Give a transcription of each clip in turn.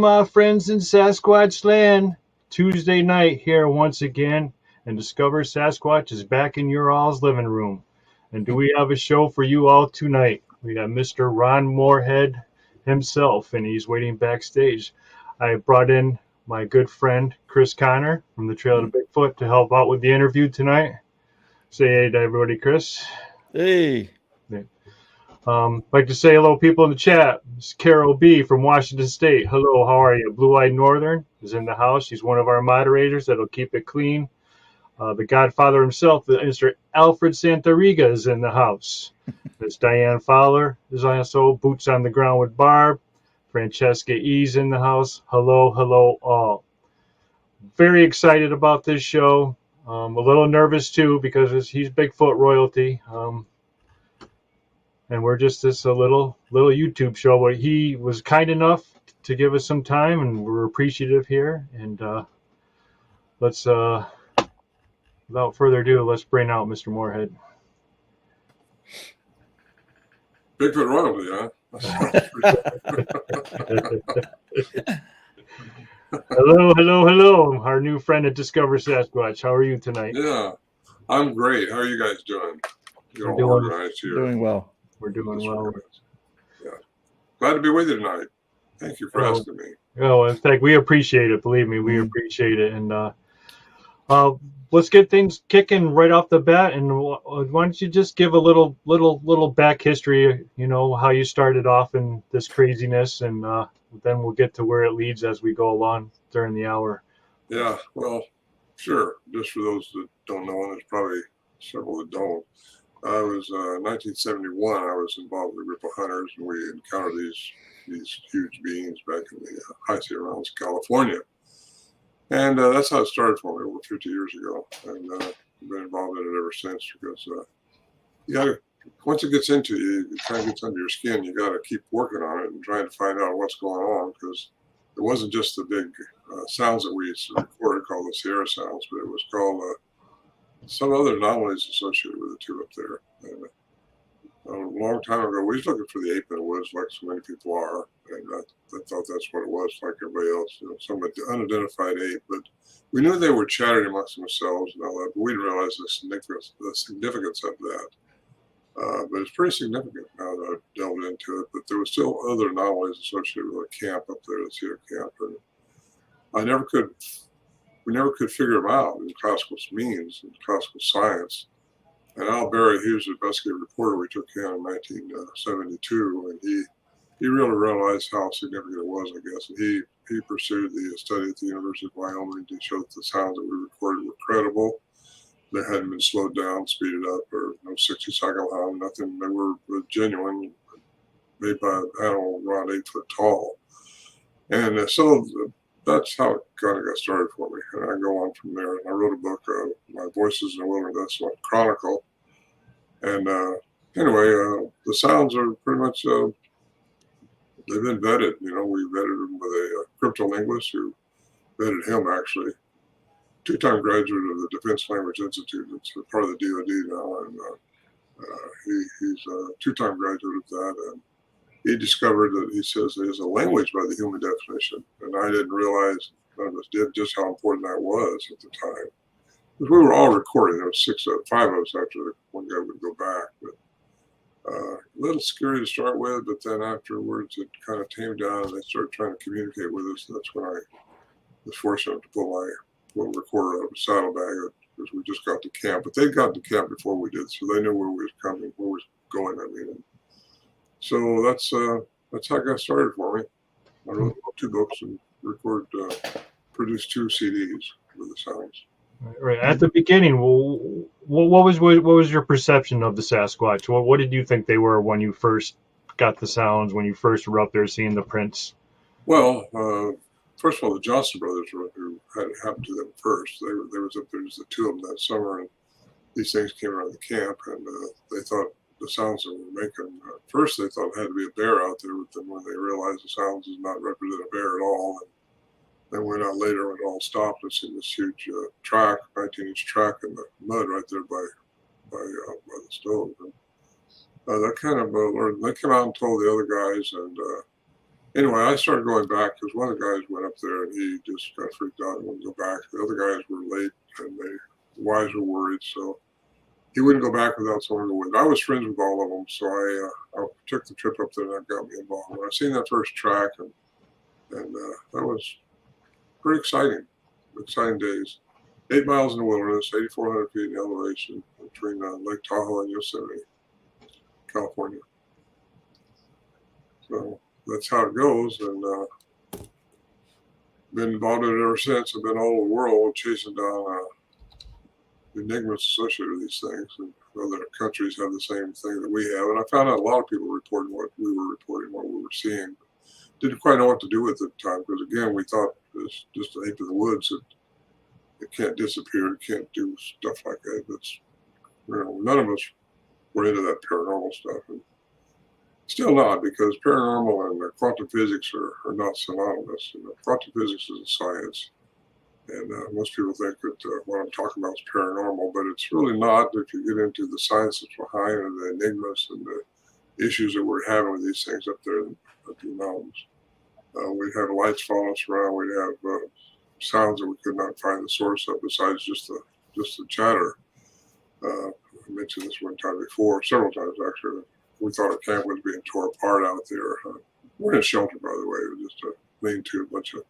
my friends in Sasquatch land. Tuesday night here once again, and Discover Sasquatch is back in your all's living room. And do we have a show for you all tonight? We got Mr. Ron Morehead himself, and he's waiting backstage. I brought in my good friend Chris Connor from the Trail to Bigfoot to help out with the interview tonight. Say hey to everybody, Chris. Hey. Like to say hello, people in the chat. It's Carol B. from Washington State. Hello, how are you? Blue Eyed Northern is in the house. He's one of our moderators that'll keep it clean. The Godfather himself, Mr. Alfred Santariga, is in the house. Miss Diane Fowler is also Boots on the Ground with Barb. Francesca E's in the house. Hello, hello, all. Very excited about this show. A little nervous too because he's Bigfoot royalty. And we're just this a little YouTube show, but he was kind enough to give us some time, and we're appreciative here. And let's, without further ado, let's bring out Mr. Morehead. Bigfoot royalty, huh? Hello, our new friend at Discover Sasquatch. How are you tonight? Yeah, I'm great. How are you guys doing? We're doing, doing well. We're doing well. Yeah. Glad to be with you tonight. Thank you for asking me. Oh, in fact, we appreciate it. Believe me, we appreciate it. And let's get things kicking right off the bat. And why don't you just give a little back history, you know, how you started off in this craziness, and then we'll get to where it leads as we go along during the hour. Yeah, well, sure. Just for those that don't know, and there's probably several that don't. I was 1971. I was involved with a group of hunters, and we encountered these huge beings back in the high Sierra Mountains, California. And that's how it started for me over 50 years ago. And I've been involved in it ever since because you got to, once it gets into you, it kind of gets under your skin. You got to keep working on it and trying to find out what's going on, because it wasn't just the big sounds that we recorded called the Sierra sounds, but it was called some other anomalies associated with the two up there. And a long time ago, we was looking for the ape in the woods, like so many people are, and I thought that's what it was, like everybody else, you know, some unidentified ape. But we knew they were chattering amongst themselves and all that, but we didn't realize the significance of that. But it's pretty significant now that I've delved into it. But there was still other anomalies associated with the camp up there, the Sierra camp, and we never could figure them out in classical means, in classical science. And Al Berry, he was an investigative reporter we took in 1972, and he really realized how significant it was, I guess. And he pursued the study at the University of Wyoming to show that the sounds that we recorded were credible. They hadn't been slowed down, speeded up, or no 60-cycle hum, nothing. They were genuine, made by an animal around 8 foot tall. And so that's how it kind of got started for me. And I go on from there. And I wrote a book, My Voices in the Wilderness, Chronicle. And anyway, the sounds are pretty much, they've been vetted. You know, we vetted them with a cryptolinguist who vetted him, actually. Two-time graduate of the Defense Language Institute. It's part of the DoD now. And he's a two-time graduate of that. And he discovered that, he says, there's a language by the human definition. And I didn't realize, none of us did, just how important that was at the time. Because we were all recording. There was 5 of us after one guy would go back. But a little scary to start with, but then afterwards it kind of tamed down and they started trying to communicate with us. And that's when I was fortunate to pull my little recorder out of a saddlebag, because we just got to camp. But they got to camp before we did, so they knew where we was coming, where we was going, I mean. And so that's how it got started for me. I wrote 2 books and produced 2 CDs with the sounds. Right. At the beginning, what was your perception of the Sasquatch? What did you think they were when you first got the sounds, when you first were up there seeing the prints? Well, first of all, the Johnson brothers, who had it happen to them first, they was up there, just the 2 of them that summer, and these things came around the camp, and they thought the sounds that we were making, first they thought it had to be a bear out there with them, when they realized the sounds did not represent a bear at all. And then went out later when it all stopped and seen this huge track, 19-inch track in the mud right there by the stove. And that kind of, they came out and told the other guys, and anyway, I started going back because one of the guys went up there and he just got freaked out and wouldn't go back. The other guys were late and the wives were worried, so he wouldn't go back without someone to win. I was friends with all of them, so I took the trip up there and that got me involved. When I seen that first track, and that was pretty exciting days. 8 miles in the wilderness, 8,400 feet in elevation between Lake Tahoe and Yosemite, California. So that's how it goes, and been involved in it ever since. I've been all over the world chasing down enigmas associated with these things, and other countries have the same thing that we have. And I found out a lot of people reporting what we were reporting, what we were seeing. Didn't quite know what to do with it at the time because, again, we thought it's just an ape of the woods. It can't disappear. It can't do stuff like that. That's, none of us were into that paranormal stuff. And still not, because paranormal and quantum physics are not synonymous. Quantum physics is a science. And most people think that what I'm talking about is paranormal, but it's really not if you get into the sciences behind and the enigmas and the issues that we're having with these things up there at the mountains. We'd have lights following us around. We'd have sounds that we could not find the source of besides just the chatter. I mentioned this one time before, several times actually. We thought our camp was being tore apart out there. We're in a shelter, by the way. It was just a lean-to, a bunch of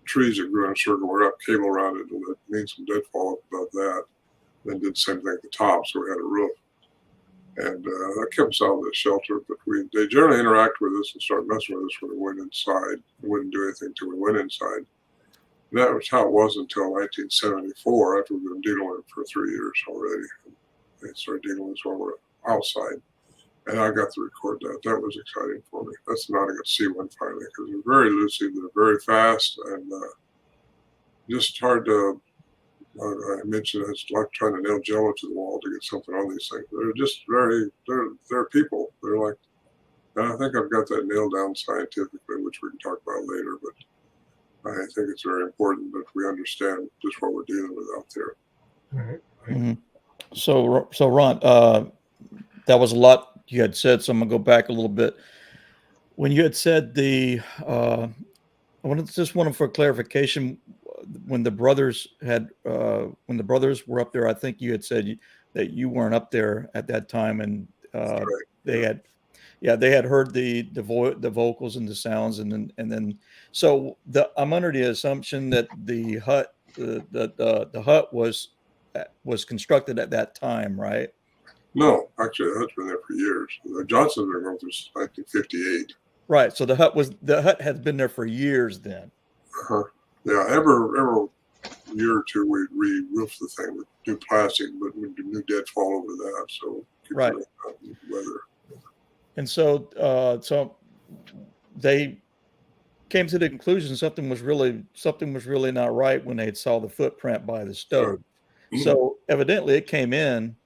trees that grew in a circle. We're up cable around it, and it needs some deadfall up above that. Then did the same thing at the top, so we had a roof. And that kept us out of the shelter. But they generally interact with us and start messing with us when we went inside. We wouldn't do anything until we went inside. And that was how it was until 1974, after we've been dealing with it for 3 years already. They started dealing with us when we were outside. And I got to record that. That was exciting for me. That's not I got to see one finally, because they're very lucid, they're very fast, and just hard to. I mentioned it's like trying to nail jello to the wall to get something on these things. They're just they're people. They're like, and I think I've got that nailed down scientifically, which we can talk about later. But I think it's very important that we understand just what we're dealing with out there. All right. Mm-hmm. So Ron, that was a lot you had said, so I'm gonna go back a little bit. When you had said I wanted for clarification. When the brothers were up there, I think you had said that you weren't up there at that time, and Right. they had heard the vocals and the sounds, and then so I'm under the assumption that the hut was constructed at that time, right? No, actually, the hut's been there for years. Johnson's been going since 1958. Right. So the hut has been there for years then. Uh-huh. Yeah, every year or two we re-roof the thing with new plastic, but we do new deadfall over that, so right. Weather. And so they came to the conclusion something was really not right when they saw the footprint by the stove. Mm-hmm. So evidently it came in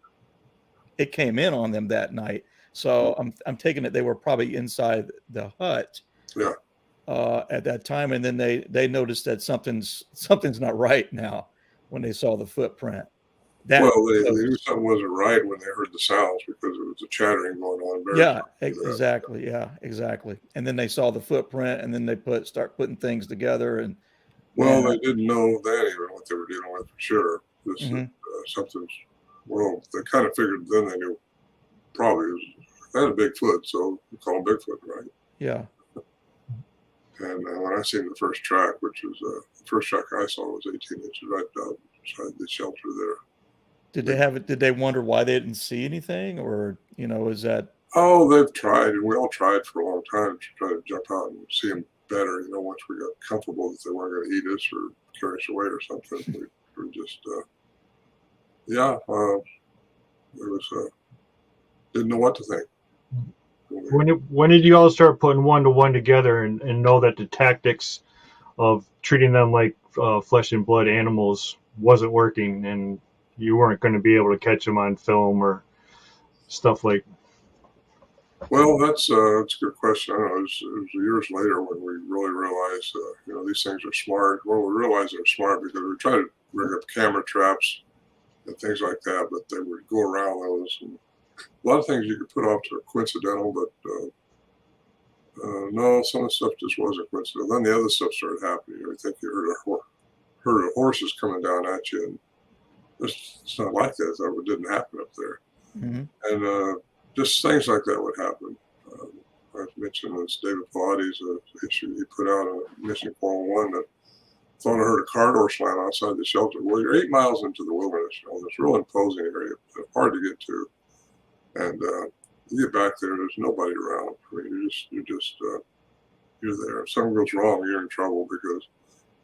on them that night. So I'm taking it they were probably inside the hut. Yeah. At that time, and then they noticed that something's not right now when they saw the footprint. They knew something wasn't right when they heard the sounds because there was a chattering going on. Exactly. Yeah, exactly. And then they saw the footprint, and then they start putting things together. And they didn't know then even what they were dealing with for sure. Something's they kind of figured then they knew probably they had a Bigfoot, so we call him Bigfoot, right? Yeah. And when I seen the first track, which was the first track I saw was 18 inches right outside the shelter there. Did they wonder why they didn't see anything, or is that? Oh, they've tried, and we all tried for a long time to try to jump out and see them better. Once we got comfortable that they weren't going to eat us or carry us away or something, we were just, it was didn't know what to think. When did you all start putting one to one together and know that the tactics of treating them like flesh and blood animals wasn't working, and you weren't going to be able to catch them on film or stuff like? Well, that's a good question. I don't know. It was years later when we really realized, these things are smart. Well, we realized they're smart because we tried to rig up camera traps and things like that, but they would go around those. And a lot of things you could put off to coincidental, but No, some of the stuff just wasn't coincidental. Then the other stuff started happening. You think you heard a herd of horses coming down at you, and it's not like that. That didn't happen up there. Mm-hmm. And just things like that would happen. I mentioned this David Pilates issue he put out on Mission 401 that thought I heard a car door slam outside the shelter. Well, you're 8 miles into the wilderness, you know, this real imposing area, hard to get to. And you get back there, there's nobody around. I mean, you're there. If something goes wrong, you're in trouble, because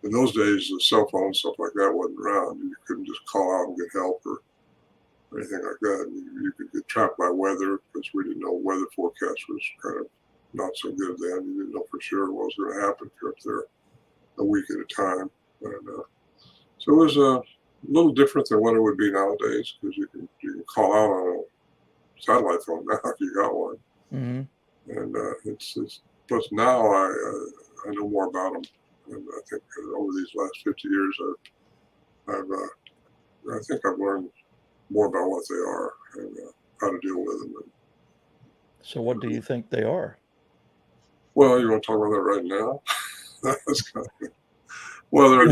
in those days, the cell phone stuff like that wasn't around. You couldn't just call out and get help or anything like that. You could get trapped by weather, because we didn't know weather forecast was kind of not so good then. You didn't know for sure what was going to happen if you're up there a week at a time. And so it was a little different than what it would be nowadays, because you can call out on a satellite phone now if you got one. Mm-hmm. And it's plus now I know more about them, and I think over these last 50 years I think I've learned more about what they are and how to deal with them. And, So what do you think they are? well, you want to talk about that right now? That's kind of, well, they're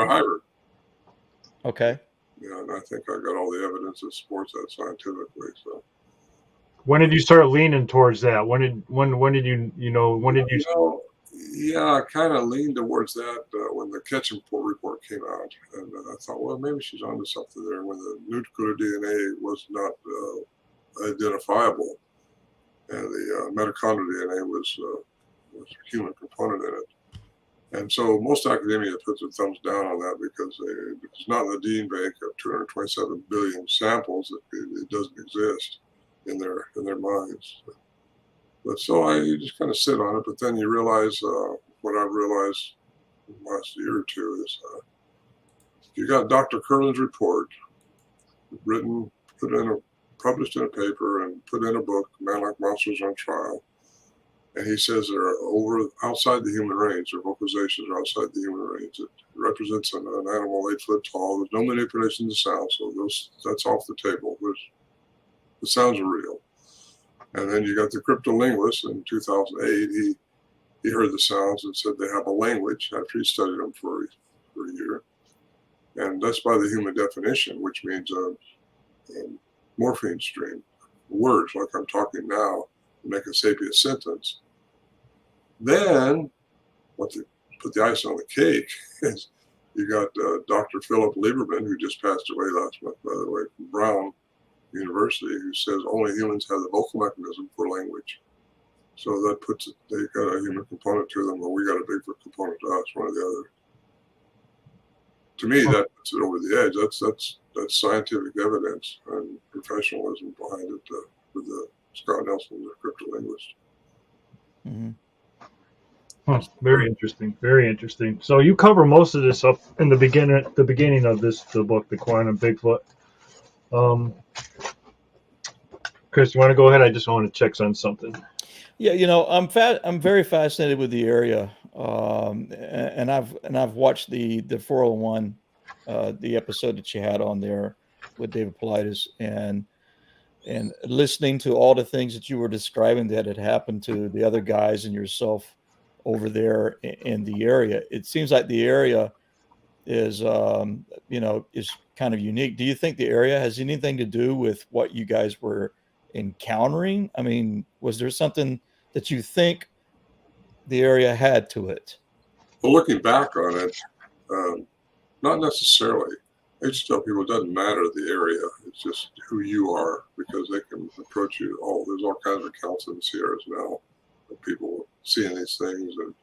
hybrid. Okay. Yeah, and I think I got all the evidence that supports that scientifically. So When did you start leaning towards that? When did you yeah, I kind of leaned towards that when the Ketchum report came out, and I thought, well, maybe she's onto something there. When the nuclear DNA was not identifiable, and the mitochondrial DNA was a human component in it. And so most academia puts their thumbs down on that, because it's not in the gene bank of 227 billion samples. It doesn't exist in their minds. But so I just kind of sit on it. But then you realize what I've realized in the last year or two is you got Dr. Curlin's report written, published in a paper, and put in a book, Man Like Monsters on Trial. And he says they're outside the human range. Their vocalizations are outside the human range. It represents an animal 8 foot tall. There's no manipulation of sound, so that's off the table. The sounds are real. And then you got the cryptolinguist in 2008. He heard the sounds and said they have a language after he studied them for a year. And that's by the human definition, which means a morpheme stream. Words, like I'm talking now, make a sapient sentence. Then, what put the icing on the cake is you got Dr. Philip Lieberman, who just passed away last month, by the way, from Brown University, who says only humans have the vocal mechanism for language. So that puts it, they got a human component to them, but we got a big component to us, one or the other. To me, that puts it over the edge. That's scientific evidence and professionalism behind it with Scott Nelson, the cryptolinguist. Mm-hmm. Huh, very interesting. Very interesting. So you cover most of this up in the beginning of the book, The Quantum Bigfoot. Chris, you want to go ahead? I just want to check on something. Yeah, I'm very fascinated with the area, and I've watched the 401, the episode that you had on there with David Pilates, and listening to all the things that you were describing that had happened to the other guys and yourself over there in the area. It seems like the area is kind of unique. Do you think the area has anything to do with what you guys were encountering? I mean, was there something that you think the area had to it? Well, looking back on it, not necessarily. I just tell people it doesn't matter the area. It's just who you are, because they can approach you. There's all kinds of accounts in the Sierras now of people seeing these things and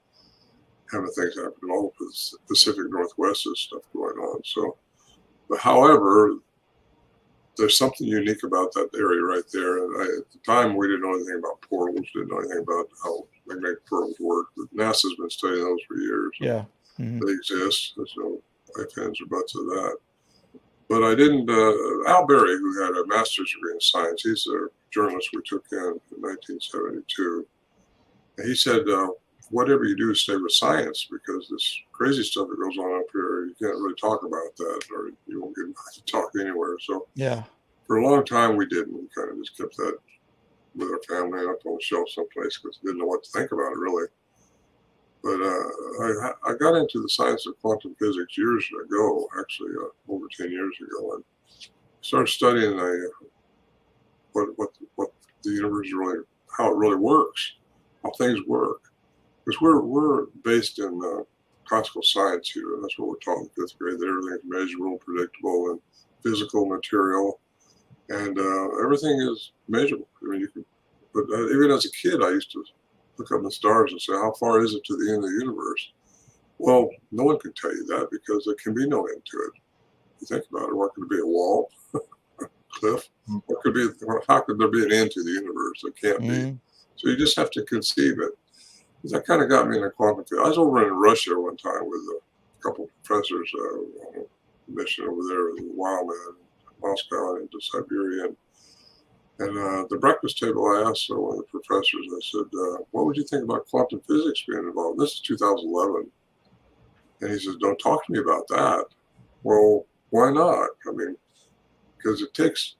having things happen in all of the Pacific Northwest. There's stuff going on. So, but however, there's something unique about that area right there. And at the time, we didn't know anything about portals, didn't know anything about how magnetic portals work. But NASA's been studying those for years. Yeah. Mm-hmm. They exist. There's no ifs, ands, or buts of that. But I didn't, Al Berry, who had a master's degree in science, he's a journalist we took in 1972. And he said, whatever you do, stay with science, because this crazy stuff that goes on up here, you can't really talk about that, or you won't get to talk anywhere. So yeah, for a long time we didn't. We kind of just kept that with our family up on the shelf someplace because I didn't know what to think about it really. But I got into the science of quantum physics years ago, actually over 10 years ago, and started studying what the universe really, how it really works, how things work. Because we're based in classical science here, and that's what we're taught in fifth grade, that everything is measurable, predictable, and physical material, and everything is measurable. I mean, you can, but even as a kid, I used to look up in the stars and say, how far is it to the end of the universe? Well, no one can tell you that because there can be no end to it. You think about it, what could it be, a wall, a cliff? What could be, how could there be an end to the universe? It can't be. So you just have to conceive it. That kind of got me into quantum physics. I was over in Russia one time with a couple of professors on a mission over there in the wild man, Moscow and into Siberia. And the breakfast table, I asked one of the professors, I said, what would you think about quantum physics being involved? This is 2011. And he says, don't talk to me about that. Well, why not? I mean, because it takes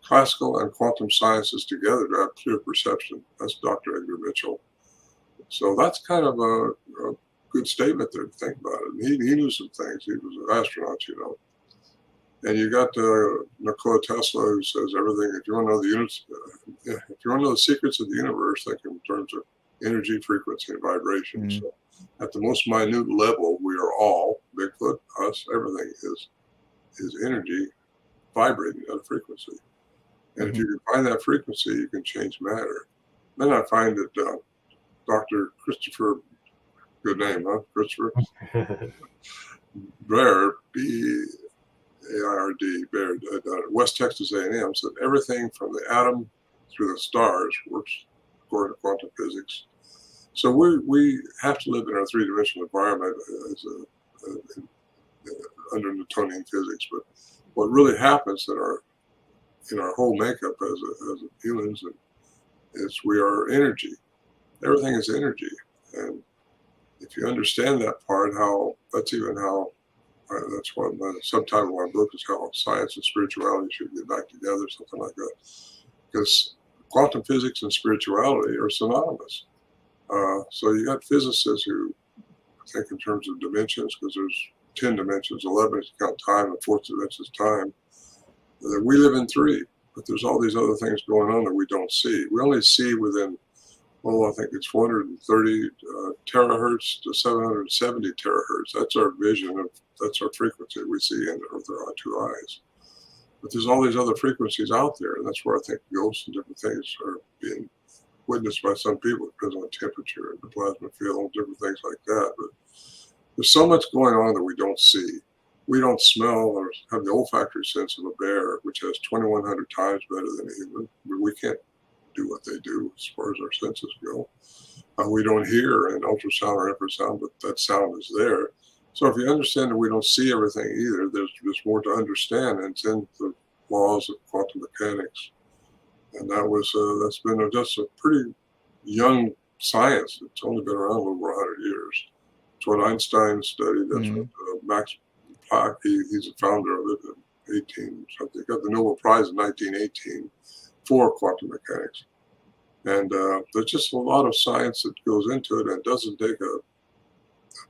classical and quantum sciences together to have clear perception. That's Dr. Edgar Mitchell. So that's kind of a good statement there to think about it. And he knew some things. He was an astronaut, you know. And you got Nikola Tesla, who says everything. If you want to know if you want to know the secrets of the universe, think in terms of energy, frequency, and vibration. So at the most minute level, we are all Bigfoot, us, everything is energy vibrating at a frequency. And if you can find that frequency, you can change matter. Then I find that Dr. Christopher, good name, huh? Christopher Baird, B-A-I-R-D, Baird, West Texas A&M, said everything from the atom through the stars works according to quantum physics. So we have to live in our three-dimensional environment under Newtonian physics. But what really happens in our whole makeup as humans is we are energy. Everything is energy, and if you understand that part, that's what the subtitle of my book is, how science and spirituality should get back together, something like that. Because quantum physics and spirituality are synonymous. So you got physicists who think in terms of dimensions, because there's 10 dimensions, 11 if you count time, the fourth dimension is time. We live in 3, but there's all these other things going on that we don't see. We only see within, I think it's 430 terahertz to 770 terahertz. That's our vision that's our frequency we see with our 2 eyes. But there's all these other frequencies out there, and that's where I think ghosts and different things are being witnessed by some people. It depends on temperature and the plasma field and different things like that. But there's so much going on that we don't see. We don't smell or have the olfactory sense of a bear, which has 2,100 times better than a human. We can't do what they do as far as our senses go. We don't hear an ultrasound or infrasound, but that sound is there. So if you understand that we don't see everything either, there's more to understand, and it's in the laws of quantum mechanics. And that's been just a pretty young science. It's only been around over 100 years. It's what Einstein studied. That's what Max Planck, he's the founder of it in 18 something. He got the Nobel Prize in 1918 for quantum mechanics. And there's just a lot of science that goes into it, and it doesn't take a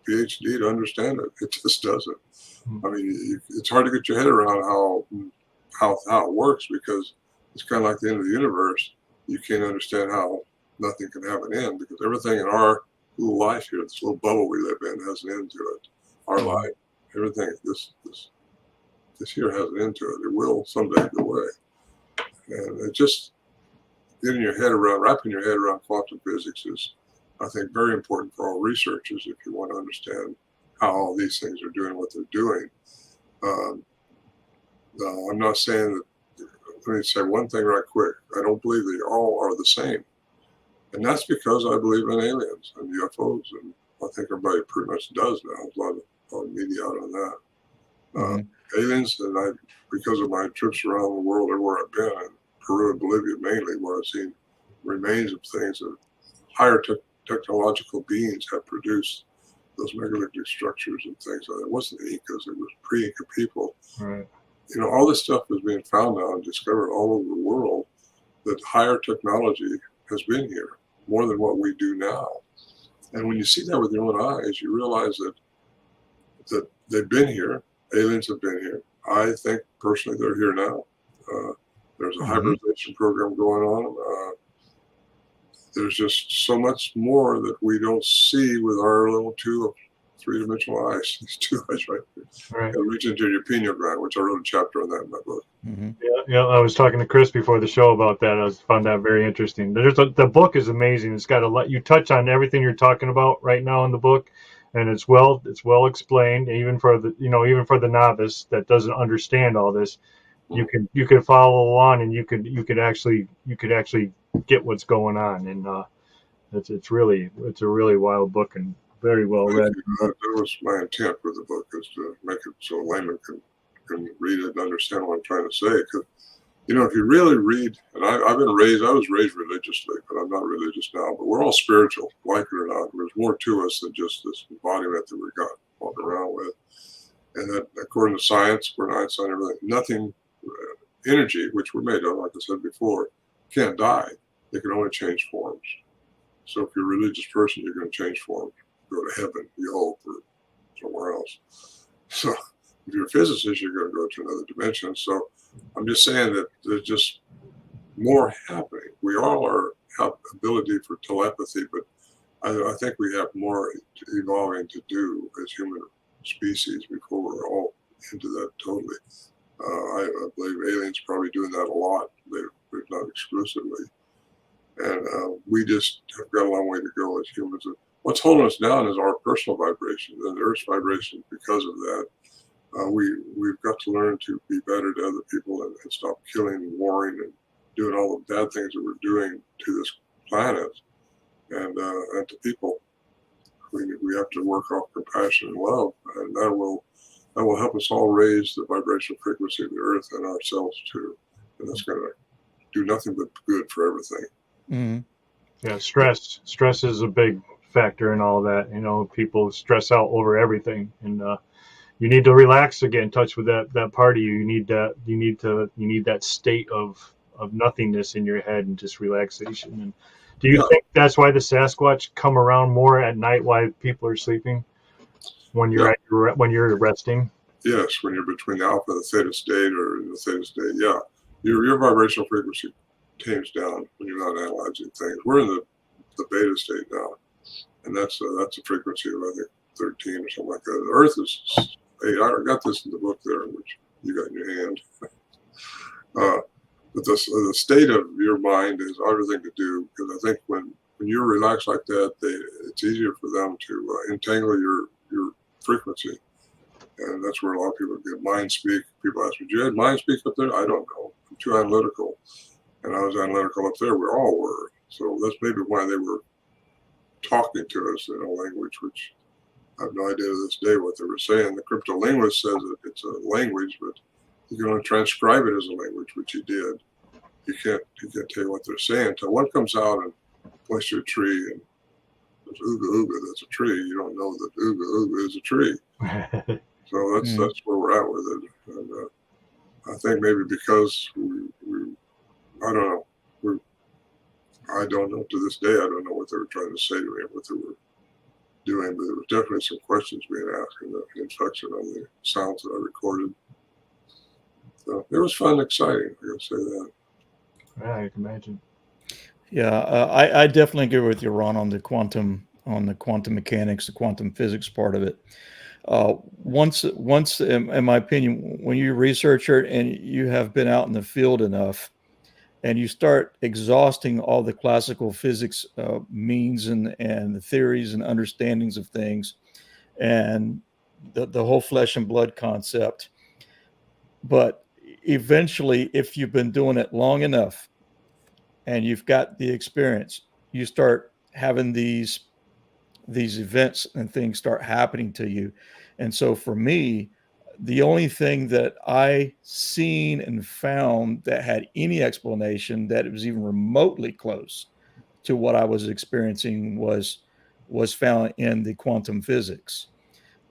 PhD to understand it. It just doesn't. I mean, it's hard to get your head around how it works, because it's kind of like the end of the universe. You can't understand how nothing can have an end, because everything in our little life here, this little bubble we live in, has an end to it. Our life, everything, this here has an end to it. It will someday go away. And it just wrapping your head around quantum physics is, I think, very important for all researchers if you want to understand how all these things are doing what they're doing. I'm not saying that, let me say one thing right quick. I don't believe they all are the same. And that's because I believe in aliens and UFOs, and I think everybody pretty much does now. There's a lot of media out on that. Aliens, and because of my trips around the world everywhere I've been, in Peru and Bolivia mainly, where I've seen remains of things that higher technological beings have produced, those megalithic structures and things like that. It wasn't the Incas, it was pre-Inca people. Right. All this stuff is being found now and discovered all over the world. that higher technology has been here more than what we do now. And when you see that with your own eyes, you realize that they've been here. Aliens have been here. I think personally they're here now. There's a hybridization program going on. There's just so much more that we don't see with our little 3-dimensional eyes. These 2 eyes right there. Right. Reach into your pineal gland, which I wrote a chapter on that in my book. Yeah. I was talking to Chris before the show about that. I found that very interesting. The book is amazing. It's got you touch on everything you're talking about right now in the book, and it's well explained. Even for the novice that doesn't understand all this, you can follow along, and you could actually get what's going on. And it's a really wild book and very well read. That was my intent with the book, is to make it so a layman can read it and understand what I'm trying to say. Because, if you really read, and I was raised religiously, but I'm not religious now, but we're all spiritual, like it or not. There's more to us than just this embodiment that we got walking around with. And that, according to science, according to Einstein, everything, nothing, energy, which we're made of, like I said before, can't die. They can only change forms. So if you're a religious person, you're going to change forms. Go to heaven, you hope, or somewhere else. So if you're a physicist, you're going to go to another dimension. So I'm just saying that there's just more happening. We all have ability for telepathy, but I think we have more evolving to do as human species before we're all into that totally. I believe aliens are probably doing that a lot, if not exclusively. And we just have got a long way to go as humans. What's holding us down is our personal vibration and the Earth's vibration. Because of that, we've got to learn to be better to other people and stop killing and warring and doing all the bad things that we're doing to this planet and to people. We have to work off compassion and love, and that will help us all raise the vibrational frequency of the Earth and ourselves too. And that's going to do nothing but good for everything. Mm-hmm. Yeah, stress is a big factor in all that. People stress out over everything, and you need to relax to get in touch with that part of you. You need that state of nothingness in your head and just relaxation. And do you think that's why the Sasquatch come around more at night while people are sleeping, when you're when you're resting? Yes, when you're between the alpha and the theta state, or in the theta state, your vibrational frequency tames down when you're not analyzing things. We're in the beta state now, and that's a frequency of, I think, 13 or something like that. The Earth is 8. I got this in the book there, which you got in your hand. But the state of your mind is everything to do, because I think when you're relaxed like that, it's easier for them to entangle your frequency. And that's where a lot of people get mind speak. People ask me, "Do you have mind speak up there?" I don't know. I'm too analytical. And I was analytical up there. We all were. So that's maybe why they were talking to us in a language which I have no idea to this day what they were saying. The cryptolinguist says that it's a language, but you can only transcribe it as a language, which he did. You can't tell you what they're saying until one comes out and points to a tree and there's ooga ooga, that's a tree. You don't know that ooga ooga is a tree. So that's where we're at with it. And I think maybe because we I don't know. I don't know to this day. I don't know what they were trying to say to me, what they were doing, but there was definitely some questions being asked in the inflection on the sounds that I recorded. So it was fun and exciting. I gotta say that. Yeah, I can imagine. Yeah, I definitely agree with you, Ron, on the quantum mechanics, the quantum physics part of it. Once, in my opinion, when you research it and you have been out in the field enough, and you start exhausting all the classical physics means and the theories and understandings of things, and the whole flesh and blood concept. But eventually, if you've been doing it long enough and you've got the experience, you start having these events and things start happening to you. And so for me, the only thing that I seen and found that had any explanation that it was even remotely close to what I was experiencing was found in the quantum physics.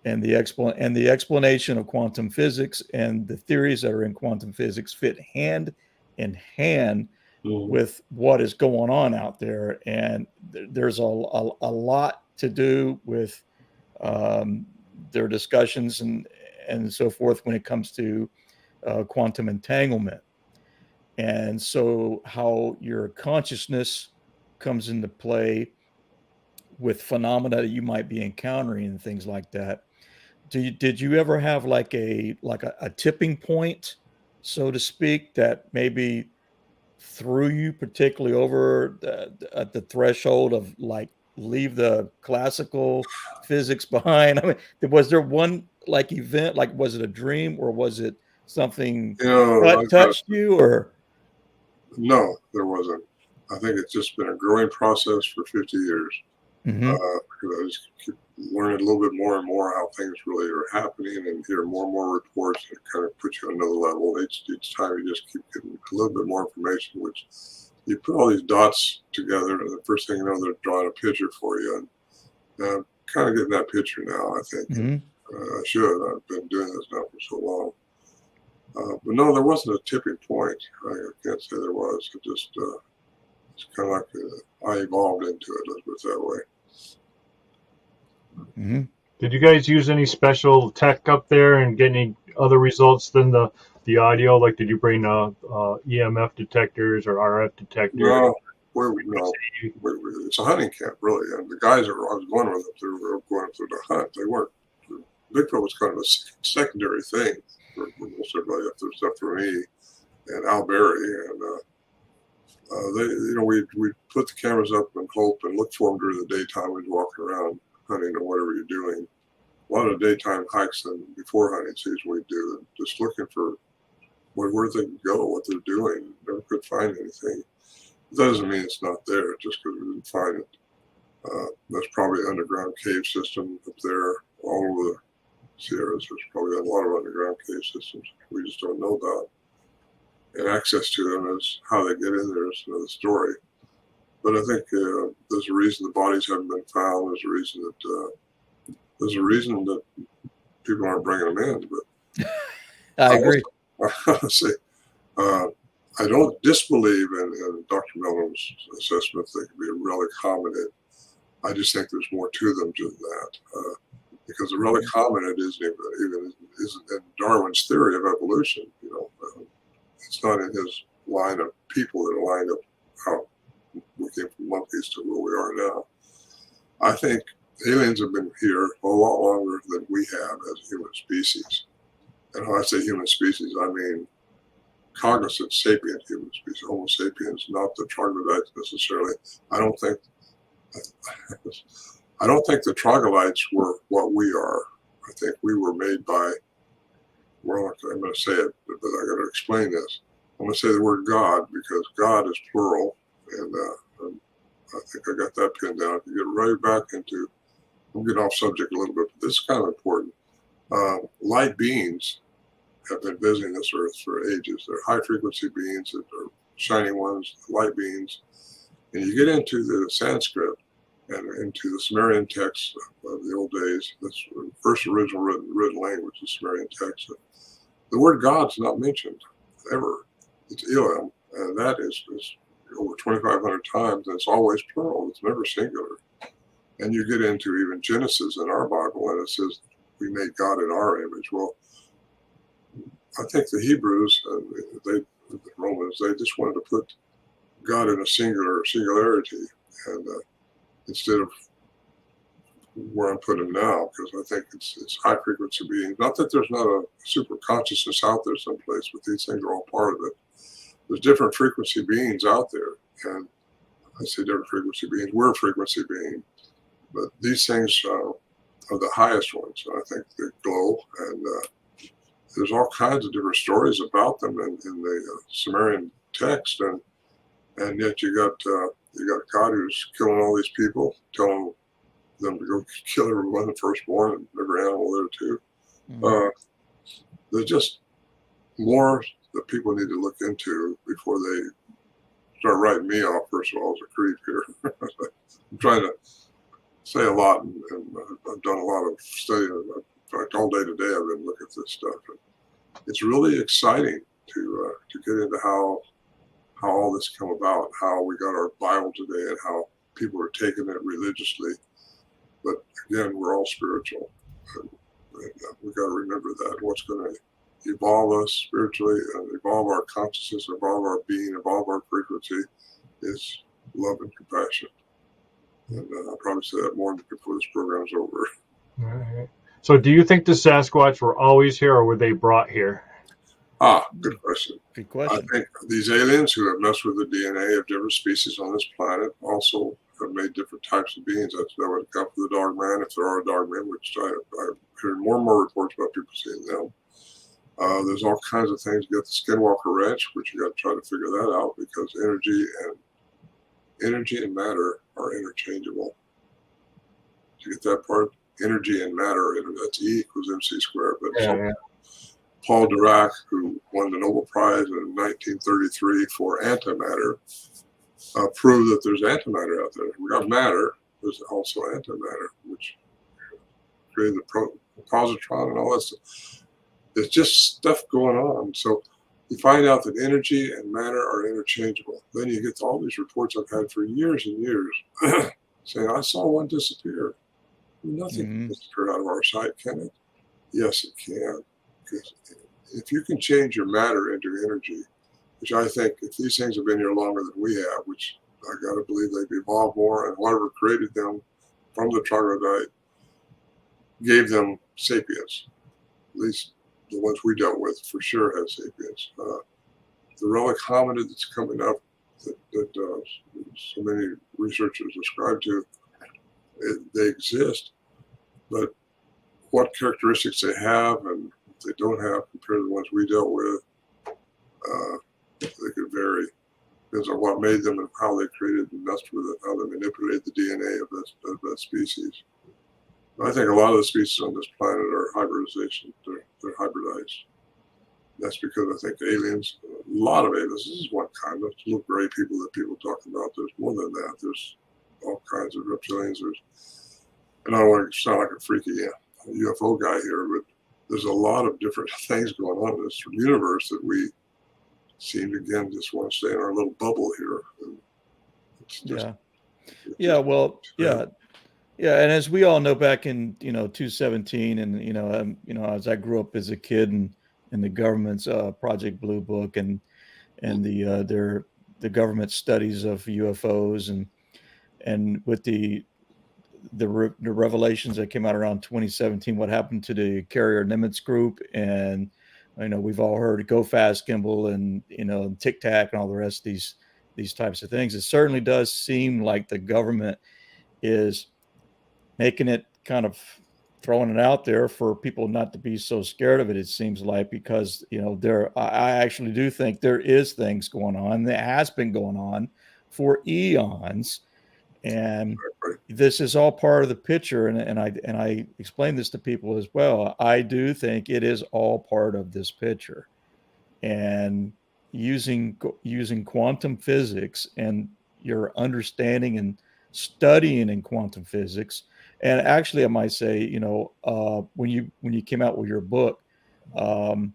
And the explanation of quantum physics and the theories that are in quantum physics fit hand in hand with what is going on out there. And there's a lot to do with their discussions and so forth when it comes to quantum entanglement. And so how your consciousness comes into play with phenomena that you might be encountering and things like that. Did you ever have like a tipping point, so to speak, that maybe threw you particularly over at the threshold of like leave the classical physics behind? I mean, was there one like event, like was it a dream or was it something You know, touched you or? no, there wasn't. I think it's just been a growing process for 50 years. Mm-hmm. Because I just keep learning a little bit more and more how things really are happening and hear more and more reports that kind of put you on another level. Each time you just keep getting a little bit more information, which you put all these dots together, and the first thing you know, they're drawing a picture for you. And I'm kind of getting that picture now, I think. Mm-hmm. I should. I've been doing this now for so long. But no, there wasn't a tipping point. I can't say there was. It just, it's kind of like I evolved into it, let's put it that way. Mm-hmm. Did you guys use any special tech up there and get any other results than the audio? Like, did you bring EMF detectors or RF detectors? No, it's a hunting camp, really. And the guys that I was going with up there were going up there to hunt. They weren't. Bigfoot was kind of a secondary thing for most everybody up there, except for me and Al Berry. And they, you know, we put the cameras up and hope and look for them during the daytime. We'd walk around hunting or whatever you're doing. A lot of daytime hikes and before hunting season we do, just looking for where they can go, what they're doing. Never could find anything. That doesn't mean it's not there just because we didn't find it. There's probably an underground cave system up there all over the Sierras. There's probably a lot of underground cave systems we just don't know about. And access to them is how they get in there is another story. But I think there's a reason the bodies haven't been found. There's a reason that people aren't bringing them in. But I agree. I don't disbelieve in Dr. Miller's assessment that they could be a relic hominid. I just think there's more to them than that. Because the relic hominid isn't in Darwin's theory of evolution. You know, it's not in his line of people that are lined up how we came from monkeys to where we are now. I think aliens have been here a lot longer than we have as a human species. And when I say human species, I mean cognizant sapient human species, Homo sapiens, not the troglodytes necessarily. I don't think the troglodytes were what we are. I think we were made by, well, I'm going to say it, but I got to explain this. I'm going to say the word God because God is plural, and I think I got that pinned down. If you get right back into, I'm getting off subject a little bit, but this is kind of important. Light beings have been visiting this earth for ages. They're high frequency beings, that are shining ones, light beings. And you get into the Sanskrit and into the Sumerian texts of the old days. That's the first original written language, the Sumerian text. The word God's not mentioned ever. It's Elam, and that is over 2,500 times, and it's always plural. It's never singular. And you get into even Genesis in our Bible, and it says we made God in our image. Well, I think the Hebrews, the Romans, they just wanted to put God in a singularity, and instead of where I'm putting him now, because I think it's high frequency beings. Not that there's not a super consciousness out there someplace, but these things are all part of it. There's different frequency beings out there, and I say different frequency beings. We're a frequency being, but these things are the highest ones. I think they glow, and there's all kinds of different stories about them in the Sumerian text, and yet you got God who's killing all these people, telling them to go kill everyone, the firstborn, and every animal there too. Mm-hmm. There's just more that people need to look into before they start writing me off, first of all, as a creep here. I'm trying to say a lot, and I've done a lot of studying. In fact, all day today I've been looking at this stuff. And it's really exciting to get into how how all this came about, how we got our Bible today, and how people are taking it religiously. But again, we're all spiritual. And we got to remember that what's going to evolve us spiritually and evolve our consciousness, evolve our being, evolve our frequency is love and compassion. And I'll probably say that more before this program's over. All right. So do you think the Sasquatch were always here, or were they brought here? Good question. Good question. I think these aliens who have messed with the DNA of different species on this planet also have made different types of beings. That would account for the dog man, if there are dog men, which I hear more and more reports about people seeing them. There's all kinds of things. You got the skinwalker wrench, which you got to try to figure that out, because energy and matter are interchangeable. Do you get that part? Energy and matter, that's E equals MC squared. But Yeah. Paul Dirac, who won the Nobel Prize in 1933 for antimatter, proved that there's antimatter out there. We got matter, there's also antimatter, which created the positron and all that stuff. There's just stuff going on. So you find out that energy and matter are interchangeable. Then you get all these reports I've had for years and years saying, I saw one disappear. Nothing can disappear out of our sight, can it? Yes, it can. Because if you can change your matter into energy, which I think if these things have been here longer than we have, which I got to believe they've evolved more, and whatever created them from the troglodyte gave them sapience. At least the ones we dealt with for sure had sapience. The relic hominid that's coming up that so many researchers ascribe to, they exist, but what characteristics they have and what they don't have compared to the ones we dealt with, they could vary. Depends on what made them and how they created and messed with it, how they manipulated the DNA of that species. I think a lot of the species on this planet are hybridization. They're hybridized. That's because I think aliens, a lot of aliens, this is one kind of little gray people that people talk about. There's more than that. There's all kinds of reptilians. And I don't want to sound like a freaky UFO guy here, but there's a lot of different things going on in this universe that we seem to, again, just want to stay in our little bubble here. And it's just, and as we all know, back in 2017, and as I grew up as a kid, and in the government's Project Blue Book and the government studies of UFOs, and with the revelations that came out around 2017, what happened to the carrier Nimitz group, and we've all heard Go Fast Gimbal and Tic Tac and all the rest of these types of things. It certainly does seem like the government is making it, kind of throwing it out there for people not to be so scared of it. It seems like, because I actually do think there is things going on that has been going on for eons, and this is all part of the picture. And I explain this to people as well. I do think it is all part of this picture, and using quantum physics and your understanding and studying in quantum physics. And actually, I might say, when you came out with your book, it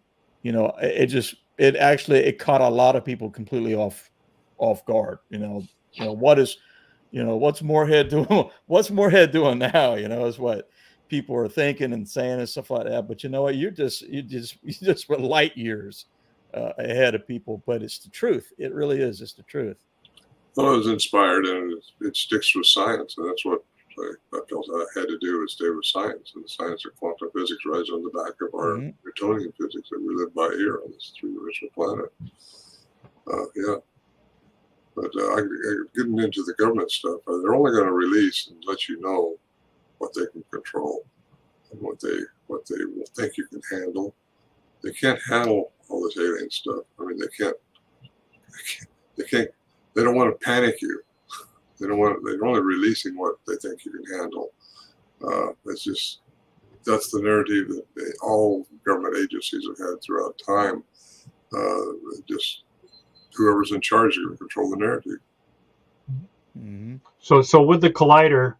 caught a lot of people completely off guard. What's Morehead doing? What's Morehead doing now? Is what people are thinking and saying and stuff like that. But you know what? You just were light years ahead of people. But it's the truth. It really is. It's the truth. Well, I was inspired, and it sticks with science, and that's what I felt I had to do, is stay with science. And the science of quantum physics rides on the back of our Newtonian physics that we live by here on this three-dimensional planet. But getting into the government stuff, they're only going to release and let you know what they can control and what they will think you can handle. They can't handle all this alien stuff. I mean, they don't want to panic you. They're only releasing what they think you can handle. That's the narrative that all government agencies have had throughout time. Just whoever's in charge can control the narrative. Mm-hmm. So with the collider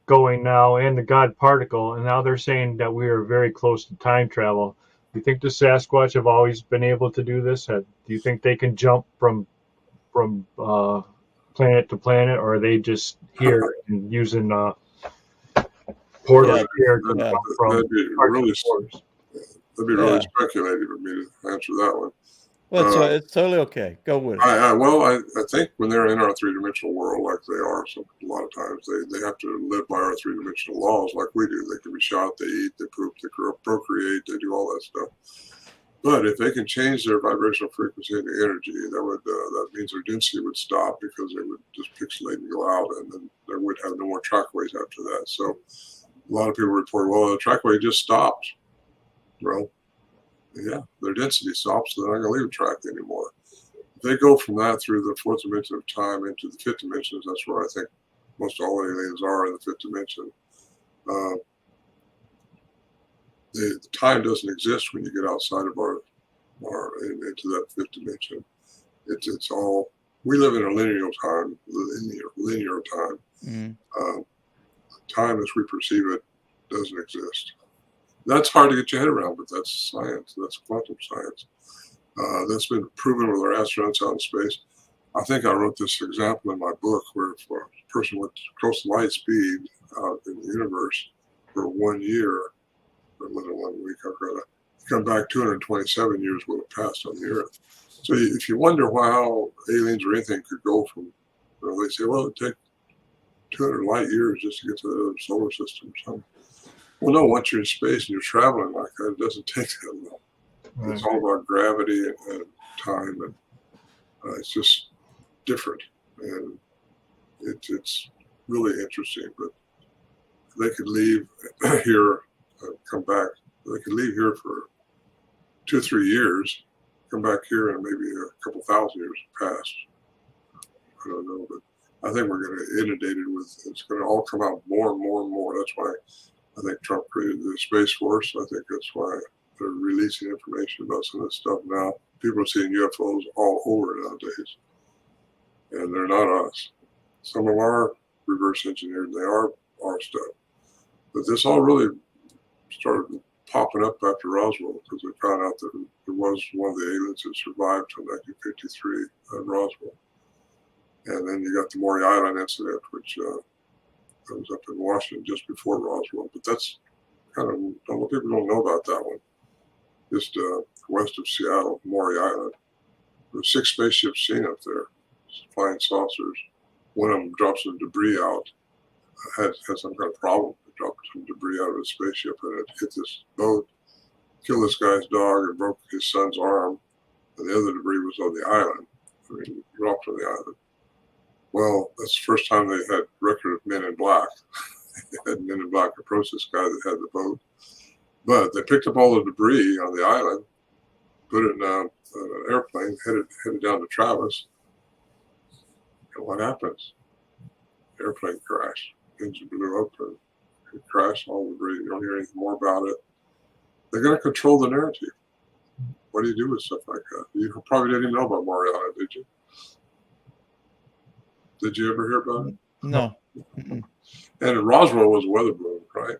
going now and the God particle, and now they're saying that we are very close to time travel. Do you think the Sasquatch have always been able to do this? Do you think they can jump from from planet to planet, or are they just here and using portals here to Yeah. come from that'd be parts really of the forest? that'd be really Yeah. speculative of me to answer that one. Well, so it's totally okay. Go with it. I think when they're in our three-dimensional world, like they are, so a lot of times they have to live by our three-dimensional laws, like we do. They can be shot, they eat, they poop, they procreate, they do all that stuff. But if they can change their vibrational frequency into energy, that means their density would stop because they would just pixelate and go out, and then they would have no more trackways after that. So a lot of people report, well, the trackway just stopped. Well, yeah, their density stops, so they're not going to leave a track anymore. If they go from that through the fourth dimension of time into the fifth dimensions, that's where I think most all aliens are, in the fifth dimension. The time doesn't exist when you get outside of our into that fifth dimension. It's all, we live in a linear time. Time as we perceive it doesn't exist. That's hard to get your head around, but that's science. That's quantum science. That's been proven with our astronauts out in space. I think I wrote this example in my book where if a person went close to light speed out in the universe for 1 year, or was it 1 week, I'd rather, come back 227 years will have passed on the Earth. So if you wonder how aliens or anything could go from, they say, well, it'd take 200 light years just to get to the other solar system or something. Well, no, once you're in space and you're traveling like that, it doesn't take that long. Right. It's all about gravity and time, and it's just different, and it's really interesting. But they could leave here, come back. They could leave here for 2 or 3 years, come back here, and maybe a couple thousand years pass. I don't know, but I think we're going to inundate it with. It's going to all come out more and more and more. That's why I think Trump created the Space Force. I think that's why they're releasing information about some of this stuff now. People are seeing UFOs all over nowadays, and they're not us. Some of them are reverse engineered. They are our stuff. But this all really started popping up after Roswell, because they found out that there was one of the aliens that survived till 1953 at Roswell. And then you got the Maury Island incident, which that was up in Washington just before Roswell. But that's kind of, a lot of people don't know about that one. Just west of Seattle, Maury Island. There were 6 spaceships seen up there, flying saucers. One of them dropped some debris out, had some kind of problem. It dropped some debris out of a spaceship, and it hit this boat, killed this guy's dog, and broke his son's arm. And the other debris was on the island. I mean, it dropped on the island. Well, that's the first time they had record of men in black. They had men in black approach this guy that had the boat. But they picked up all the debris on the island, put it in an airplane, headed down to Travis. And what happens? The airplane crashed. Engine blew up and it crashed, all the debris. You don't hear anything more about it. They're going to control the narrative. What do you do with stuff like that? You probably didn't even know about Maury Island, did you? Did you ever hear about it? No. And Roswell was a weather balloon, right?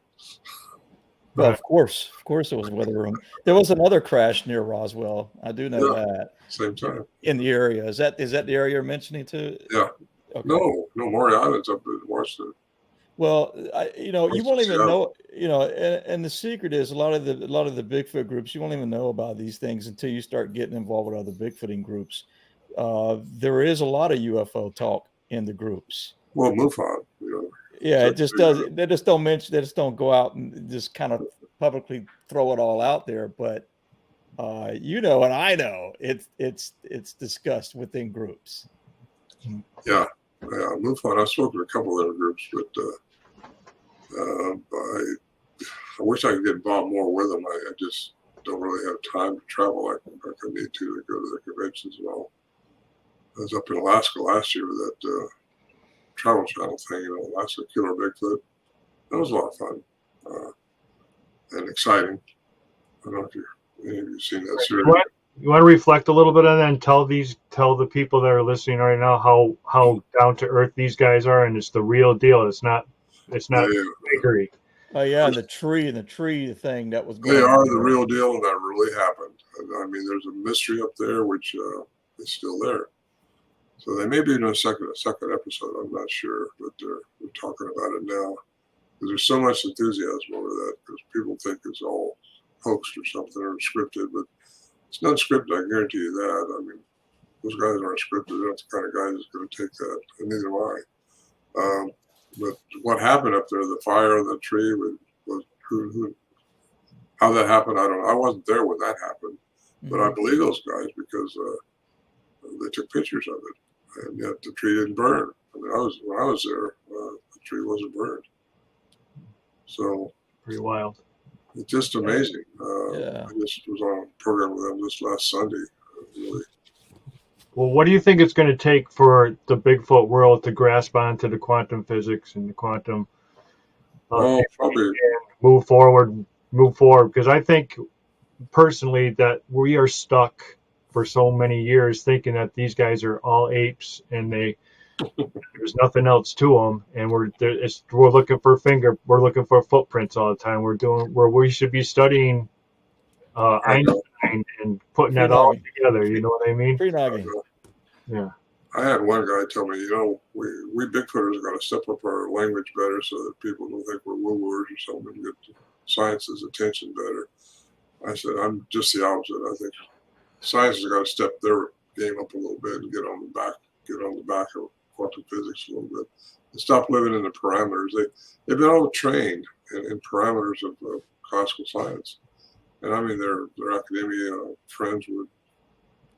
Well, of course it was weather balloon. There was another crash near Roswell. I do know that. Same time. In the area. Is that the area you're mentioning too? Yeah. Okay. No, Maury Island's up in Washington. Well, you won't even know, and the secret is a lot of the Bigfoot groups, you won't even know about these things until you start getting involved with other Bigfooting groups. There is a lot of UFO talk in the groups. Well, MUFON, Yeah, it just does. They just don't mention. They just don't go out and just kind of publicly throw it all out there. But and I know it's discussed within groups. Yeah, MUFON. I've spoken to a couple of other groups, but I wish I could get involved more with them. I just don't really have time to travel like I need to go to the conventions and all. I was up in Alaska last year with that Travel Channel thing, Alaska Killer Bigfoot. That was a lot of fun and exciting. I don't know if any of you have seen that series. You want to reflect a little bit on that and tell the people that are listening right now how down to earth these guys are, and it's the real deal. It's not fakery. Oh yeah, the tree thing that was going They are on. the real deal, and that really happened. And, I mean, there's a mystery up there which is still there. So they may be doing a second episode. I'm not sure, but they're talking about it now. Because there's so much enthusiasm over that, because people think it's all hoaxed or something or scripted, but it's not scripted. I guarantee you that. I mean, those guys aren't scripted. They're not the kind of guys that's going to take that, and neither am I. But what happened up there, the fire on the tree, was how that happened, I don't know. I wasn't there when that happened, but I believe those guys because they took pictures of it, and yet the tree didn't burn. I mean, when I was there, the tree wasn't burned. So Pretty wild. it's just amazing. Yeah. I just was on a program with them this last Sunday. Really. Well, what do you think it's going to take for the Bigfoot world to grasp onto the quantum physics and the quantum Probably. move forward? Because I think personally that we are stuck for so many years thinking that these guys are all apes and there's nothing else to them, and we're looking for footprints all the time. Where we should be studying Einstein and putting that all together. You know what I mean? Yeah. I had one guy tell me, we Bigfooters got to step up our language better so that people don't think we're woo-wooers or something, and get science's attention better. I said, I'm just the opposite. I think science has got to step their game up a little bit and get on the back of quantum physics a little bit, and stop living in the parameters. They've been all trained in parameters of classical science, and I mean their academia friends would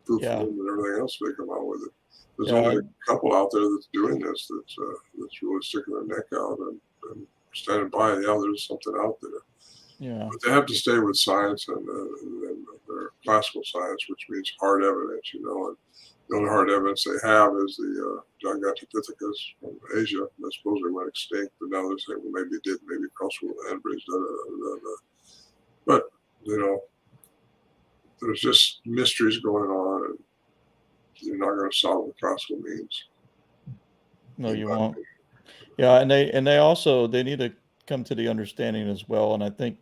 proof them and everything else they come out with it. There's only a couple out there that's doing this that's really sticking their neck out and standing by. Yeah, there's something out there. Yeah. But they have to stay with science and their classical science, which means hard evidence, and the only hard evidence they have is the Gigantopithecus from Asia that supposedly went extinct, but now they're saying, well, maybe it did, maybe crossed the land bridge, But, there's just mysteries going on, and you're not going to solve the classical means. No, you won't. Yeah, and they also need to come to the understanding as well. And I think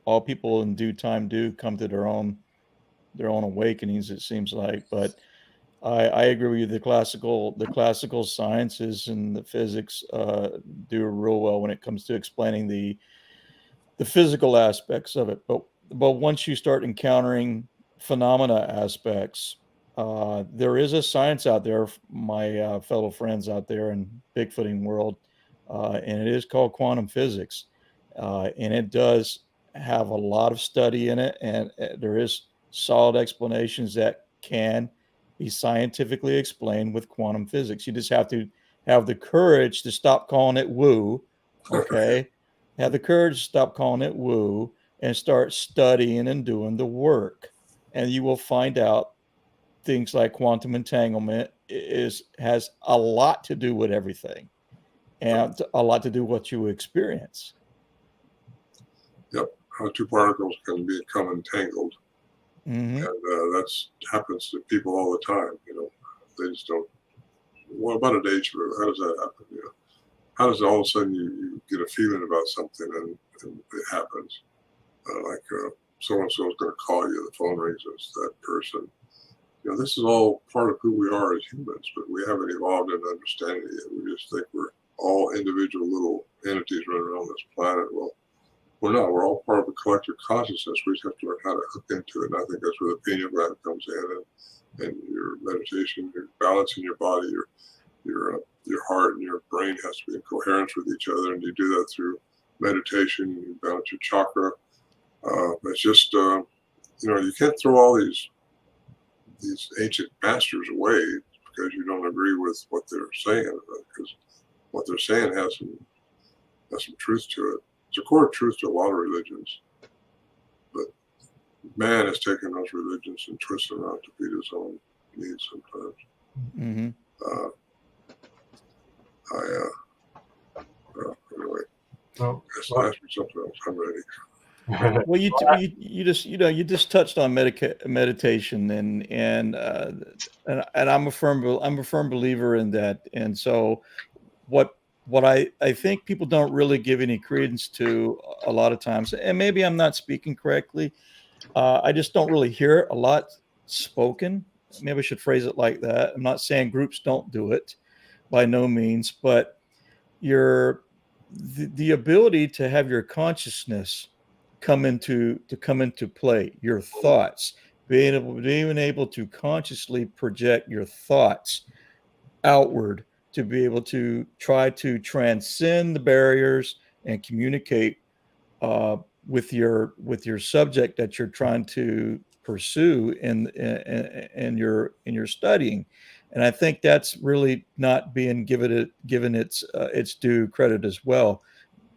all people in due time do come to their own awakenings, it seems like. But I agree with you. The classical sciences and the physics do real well when it comes to explaining the physical aspects of it. But once you start encountering phenomena aspects, there is a science out there, my fellow friends out there in Bigfooting world, and it is called quantum physics, and it does have a lot of study in it, and there is solid explanations that can be scientifically explained with quantum physics. You just have to have the courage to stop calling it woo, okay? Have the courage to stop calling it woo and start studying and doing the work, and you will find out things like quantum entanglement has a lot to do with everything, and a lot to do with what you experience. Yep, how two particles can become entangled, and that happens to people all the time. They just don't. What about a deja vu? How does that happen? How does all of a sudden you get a feeling about something and it happens? Like so and so is going to call you, the phone rings, it's that person. This is all part of who we are as humans, but we haven't evolved in understanding it yet. We just think we're all individual little entities running around this planet. Well, we're not. We're all part of a collective consciousness. We just have to learn how to hook into it. And I think that's where the pineal gland comes in, and your meditation, your balancing your body, your heart and your brain has to be in coherence with each other, and you do that through meditation. You balance your chakra. It's just you can't throw all these ancient masters away because you don't agree with what they're saying, because what they're saying has some truth to it. It's a core truth to a lot of religions, but man has taken those religions and twisted them around to feed his own needs sometimes. Anyway, ask me something else. I'm ready. Well, you just touched on meditation, and I'm a firm believer in that. And so what I think people don't really give any credence to a lot of times, and maybe I'm not speaking correctly, I just don't really hear it a lot spoken maybe I should phrase it like that. I'm not saying groups don't do it, by no means, but the ability to have your consciousness come into play, your thoughts, being able to consciously project your thoughts outward, to be able to try to transcend the barriers and communicate with your subject that you're trying to pursue in your studying. And I think that's really not being given its due credit as well.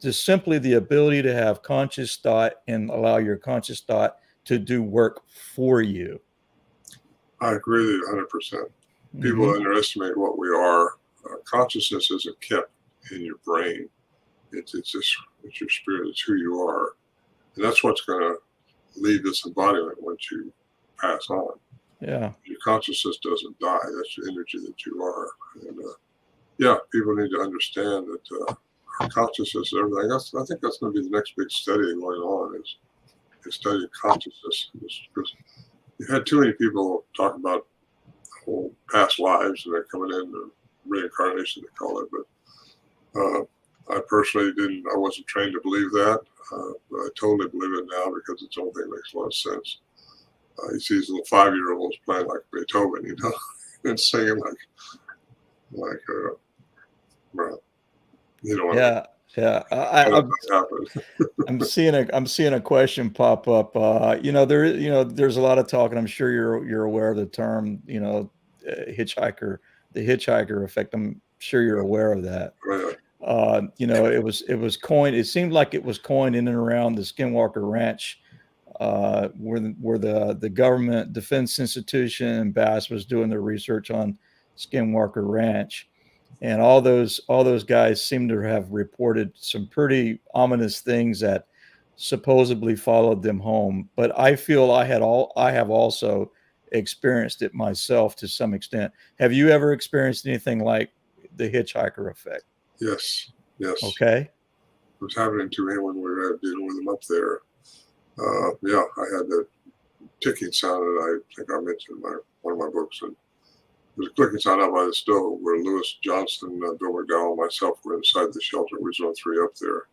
Just simply the ability to have conscious thought and allow your conscious thought to do work for you. I agree with you 100%. People underestimate what we are. Consciousness isn't kept in your brain. It's your spirit. It's who you are, and that's what's going to leave this embodiment once you pass on. Yeah, your consciousness doesn't die. That's the energy that you are. And yeah, people need to understand that our consciousness and everything. I think that's going to be the next big study going on is studying consciousness. Because you had too many people talk about whole past lives and they're coming in the reincarnation, they call it. But I personally I wasn't trained to believe that. But I totally believe it now because it's the only thing that makes a lot of sense. He sees little 5-year-olds playing like Beethoven, you know, and singing well, you know. Yeah. I'm seeing a question pop up. There's a lot of talk, and I'm sure you're aware of the term, hitchhiker, the hitchhiker effect. I'm sure you're aware of that. Right. It was coined. It seemed like it was coined in and around the Skinwalker Ranch, where the government defense institution and Bass was doing their research on Skinwalker Ranch. And all those guys seem to have reported some pretty ominous things that supposedly followed them home. But I feel I have also experienced it myself to some extent. Have you ever experienced anything like the hitchhiker effect? Yes. Okay. It was happening to me when we were dealing with them up there. Yeah, I had that ticking sound that I think I mentioned in one of my books, and there was a clicking sound out by the stove where Lewis Johnson, Bill McDowell, and myself were inside the shelter. We was on 3 up there,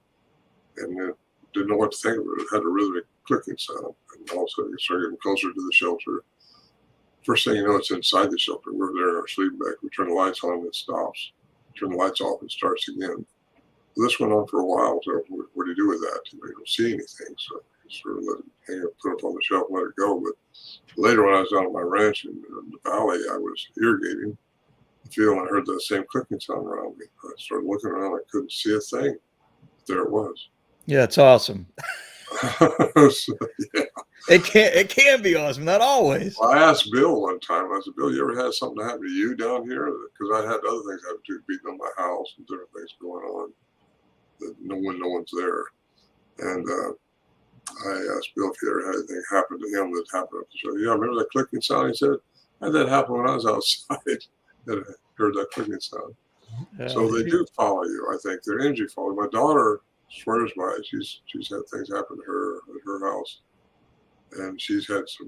and didn't know what to think of it. It had a rhythmic clicking sound, and all of a sudden you start getting closer to the shelter. First thing you know, it's inside the shelter. We're there in our sleep bag. We turn the lights on, and it stops. Turn the lights off, and it starts again. This went on for a while. So what do you do with that? You don't see anything, so you sort of let it hang up, put it on the shelf, and let it go. But later, when I was out at my ranch in the valley, I was irrigating the field, and I heard that same clicking sound around me. I started looking around. I couldn't see a thing. There it was. Yeah, it's awesome. So, yeah. It can be awesome, not always. Well, I asked Bill one time. I said, "Bill, you ever had something happen to you down here?" Because I had other things happen to beating on my house and different things going on. That no one's there. And I asked Bill if he ever had anything happen to him that happened up the show. Yeah, remember that clicking sound? He said, I had that happen when I was outside. That I heard that clicking sound. So they do follow you. I think their energy follows. My daughter swears by it. She's had things happen to her at her house, and she's had 3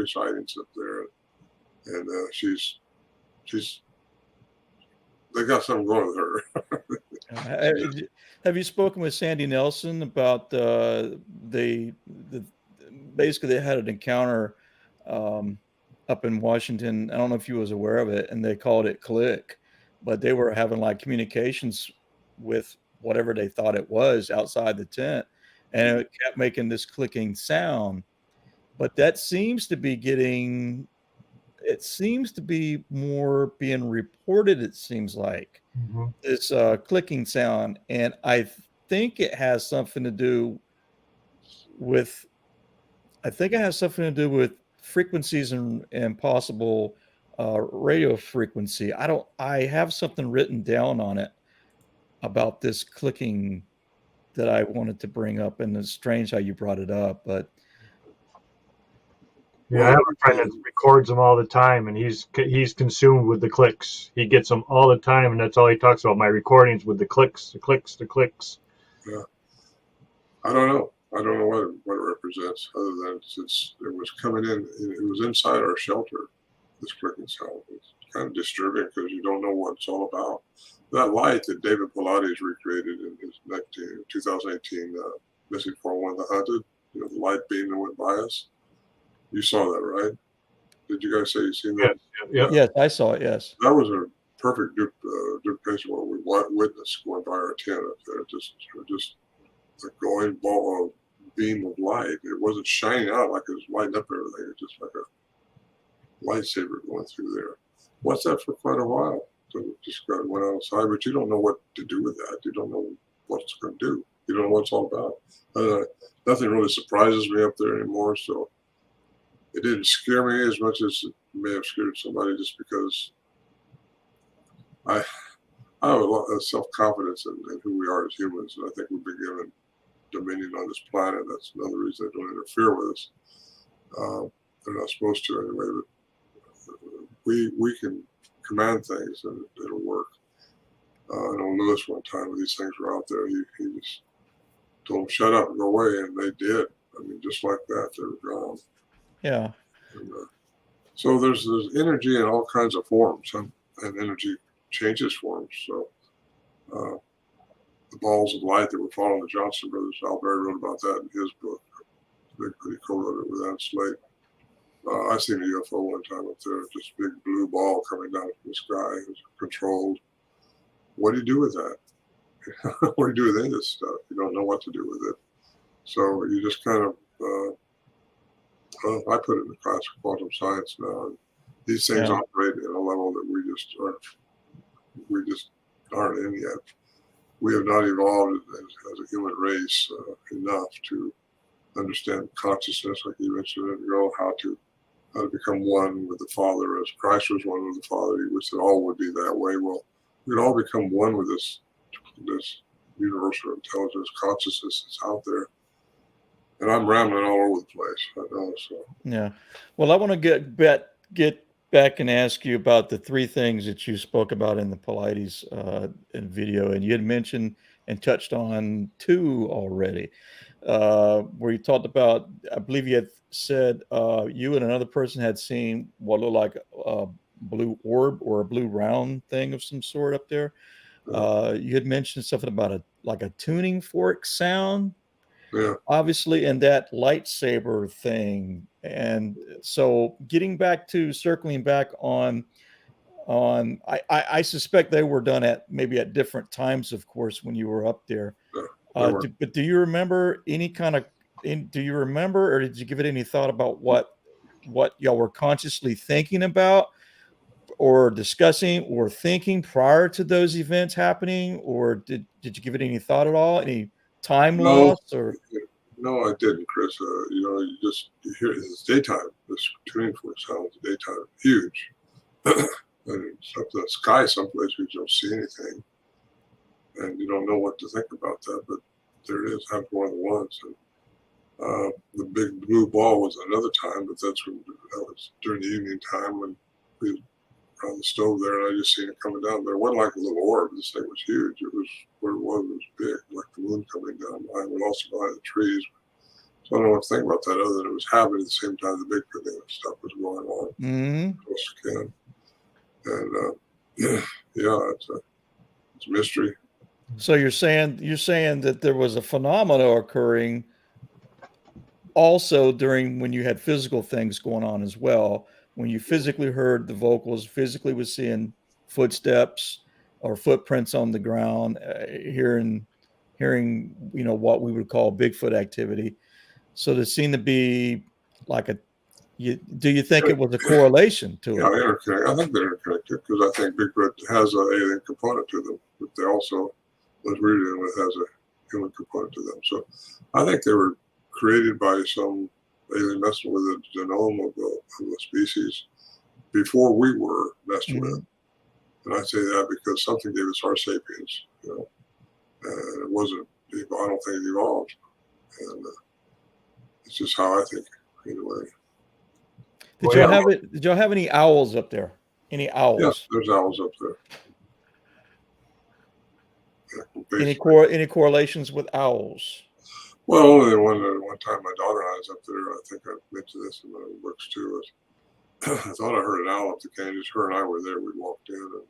sightings up there, and they got something going with her. Have you spoken with Sandy Nelson about basically they had an encounter up in Washington? I don't know if you was aware of it, and they called it click, but they were having like communications with whatever they thought it was outside the tent, and it kept making this clicking sound. But that seems to be more being reported, it seems like, this clicking sound. And I think it has something to do with frequencies and possible radio frequency. I have something written down on it about this clicking that I wanted to bring up, and it's strange how you brought it up, but yeah, I have a friend that records them all the time, and he's consumed with the clicks. He gets them all the time, and that's all he talks about. My recordings with the clicks. Yeah, I don't know. I don't know what it represents, other than it was coming in. It was inside our shelter. This clicking sound. It's kind of disturbing because you don't know what it's all about. That light that David Pilates recreated in his 2018 Missing 401 The Hunted, the light beam that went by us. You saw that, right? Did you guys say you seen that? Yes. Yes, I saw it. Yes. That was a perfect duplication of what we witnessed going by our tent up there. Just a glowing ball of beam of light. It wasn't shining out like it was lighting up everything. It was just like a lightsaber going through there. Watched that for quite a while. So just went outside, but you don't know what to do with that. You don't know what it's going to do. You don't know what it's all about. Nothing really surprises me up there anymore. So it didn't scare me as much as it may have scared somebody, just because I have a lot of self-confidence in who we are as humans, and I think we've been given dominion on this planet. That's another reason they don't interfere with us. They're not supposed to anyway, but we can command things and it'll work. I know Lewis one time when these things were out there, he just told them, shut up and go away, and they did. I mean, just like that, they were gone. Yeah. And, so there's energy in all kinds of forms, and energy changes forms. So the balls of light that were following the Johnson brothers, Al Berry wrote about that in his book. He co-wrote it with Ann Slate. I seen a UFO one time up there, just a big blue ball coming down from the sky. It was controlled. What do you do with that? What do you do with any of this stuff? You don't know what to do with it. So you just kind of, I put it in the class of quantum science now. And these things operate at a level that we just aren't in yet. We have not evolved as a human race enough to understand consciousness, like you mentioned, and know how to become one with the Father, as Christ was one with the Father. He wish that all would be that way. Well, we'd all become one with this universal intelligence, consciousness that's out there. And I'm rambling all over the place, I know. So yeah. Well, I want to get back and ask you about the three things that you spoke about in the Pilates video, and you had mentioned and touched on two already, where you talked about, I believe you had said you and another person had seen what looked like a blue orb or a blue round thing of some sort up there. You had mentioned something about a tuning fork sound. yeah. Obviously, and that lightsaber thing. And so circling back on I suspect they were done at maybe at different times, of course, when you were up there. But do you remember do you remember, or did you give it any thought about what y'all were consciously thinking about or discussing or thinking prior to those events happening? Or did you give it any thought at all? Any time loss or? No, I didn't, Chris. You hear it in the daytime. This tuning fork sound in the daytime, huge. And it's up to the sky someplace where you don't see anything, and you don't know what to think about that. But there it is. Happened one of the ones. And the big blue ball was another time, but that was during the evening time when we were around the stove there, and I just seen it coming down. But it wasn't like a little orb. This thing was huge. It was what it was big, like the moon coming down behind, but also behind the trees. So I don't know what to think about that, other than it was happening at the same time the big thing stuff was going on. Mm-hmm. And it's a mystery. So you're saying that there was a phenomena occurring also during when you had physical things going on as well, when you physically heard the vocals, physically was seeing footsteps or footprints on the ground, hearing what we would call Bigfoot activity. So there seemed to be like do you think it was a correlation to it? Yeah, interconnect. I think they're interconnected because I think Bigfoot has an alien component to them, but they also, what we're dealing with, has a human component to them. So I think they were created by some alien messing with the genome of the species before we were messed with. And I say that because something gave us our sapiens, and it wasn't. I don't think it evolved, and it's just how I think anyway. Did y'all have any owls up there? Any owls? Yes, there's owls up there. Yeah, any correlations with owls? Well, only one time my daughter and I was up there. I think I mentioned this in my books too. I thought I heard an owl up the canyon. Just her and I were there. We walked in, and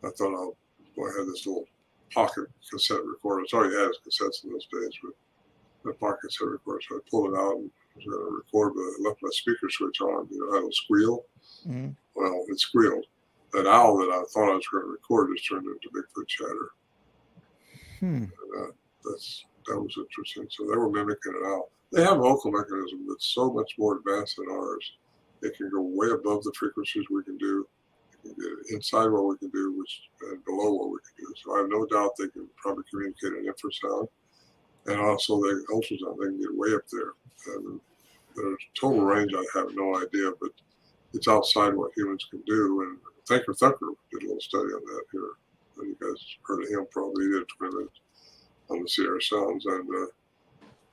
I thought, I had this little pocket cassette recorder. It's all you had is cassettes in those days, but a pocket cassette recorder. So I pulled it out and was going to record, but I left my speaker switch on. You know, how it'll squeal. Mm-hmm. Well, it squealed. That owl that I thought I was going to record just turned into Bigfoot chatter. Hmm. And, that was interesting. So they were mimicking an owl. They have vocal mechanism that's so much more advanced than ours. It can go way above the frequencies we can do. It can get inside what we can do, and below what we can do. So I have no doubt they can probably communicate an infrasound, and also the ultrasound. They can get way up there. And their total range, I have no idea, but it's outside what humans can do. And Thinker Thucker did a little study on that here. And you guys heard of him probably. He did a 20 minutes on the Sierra Sounds, and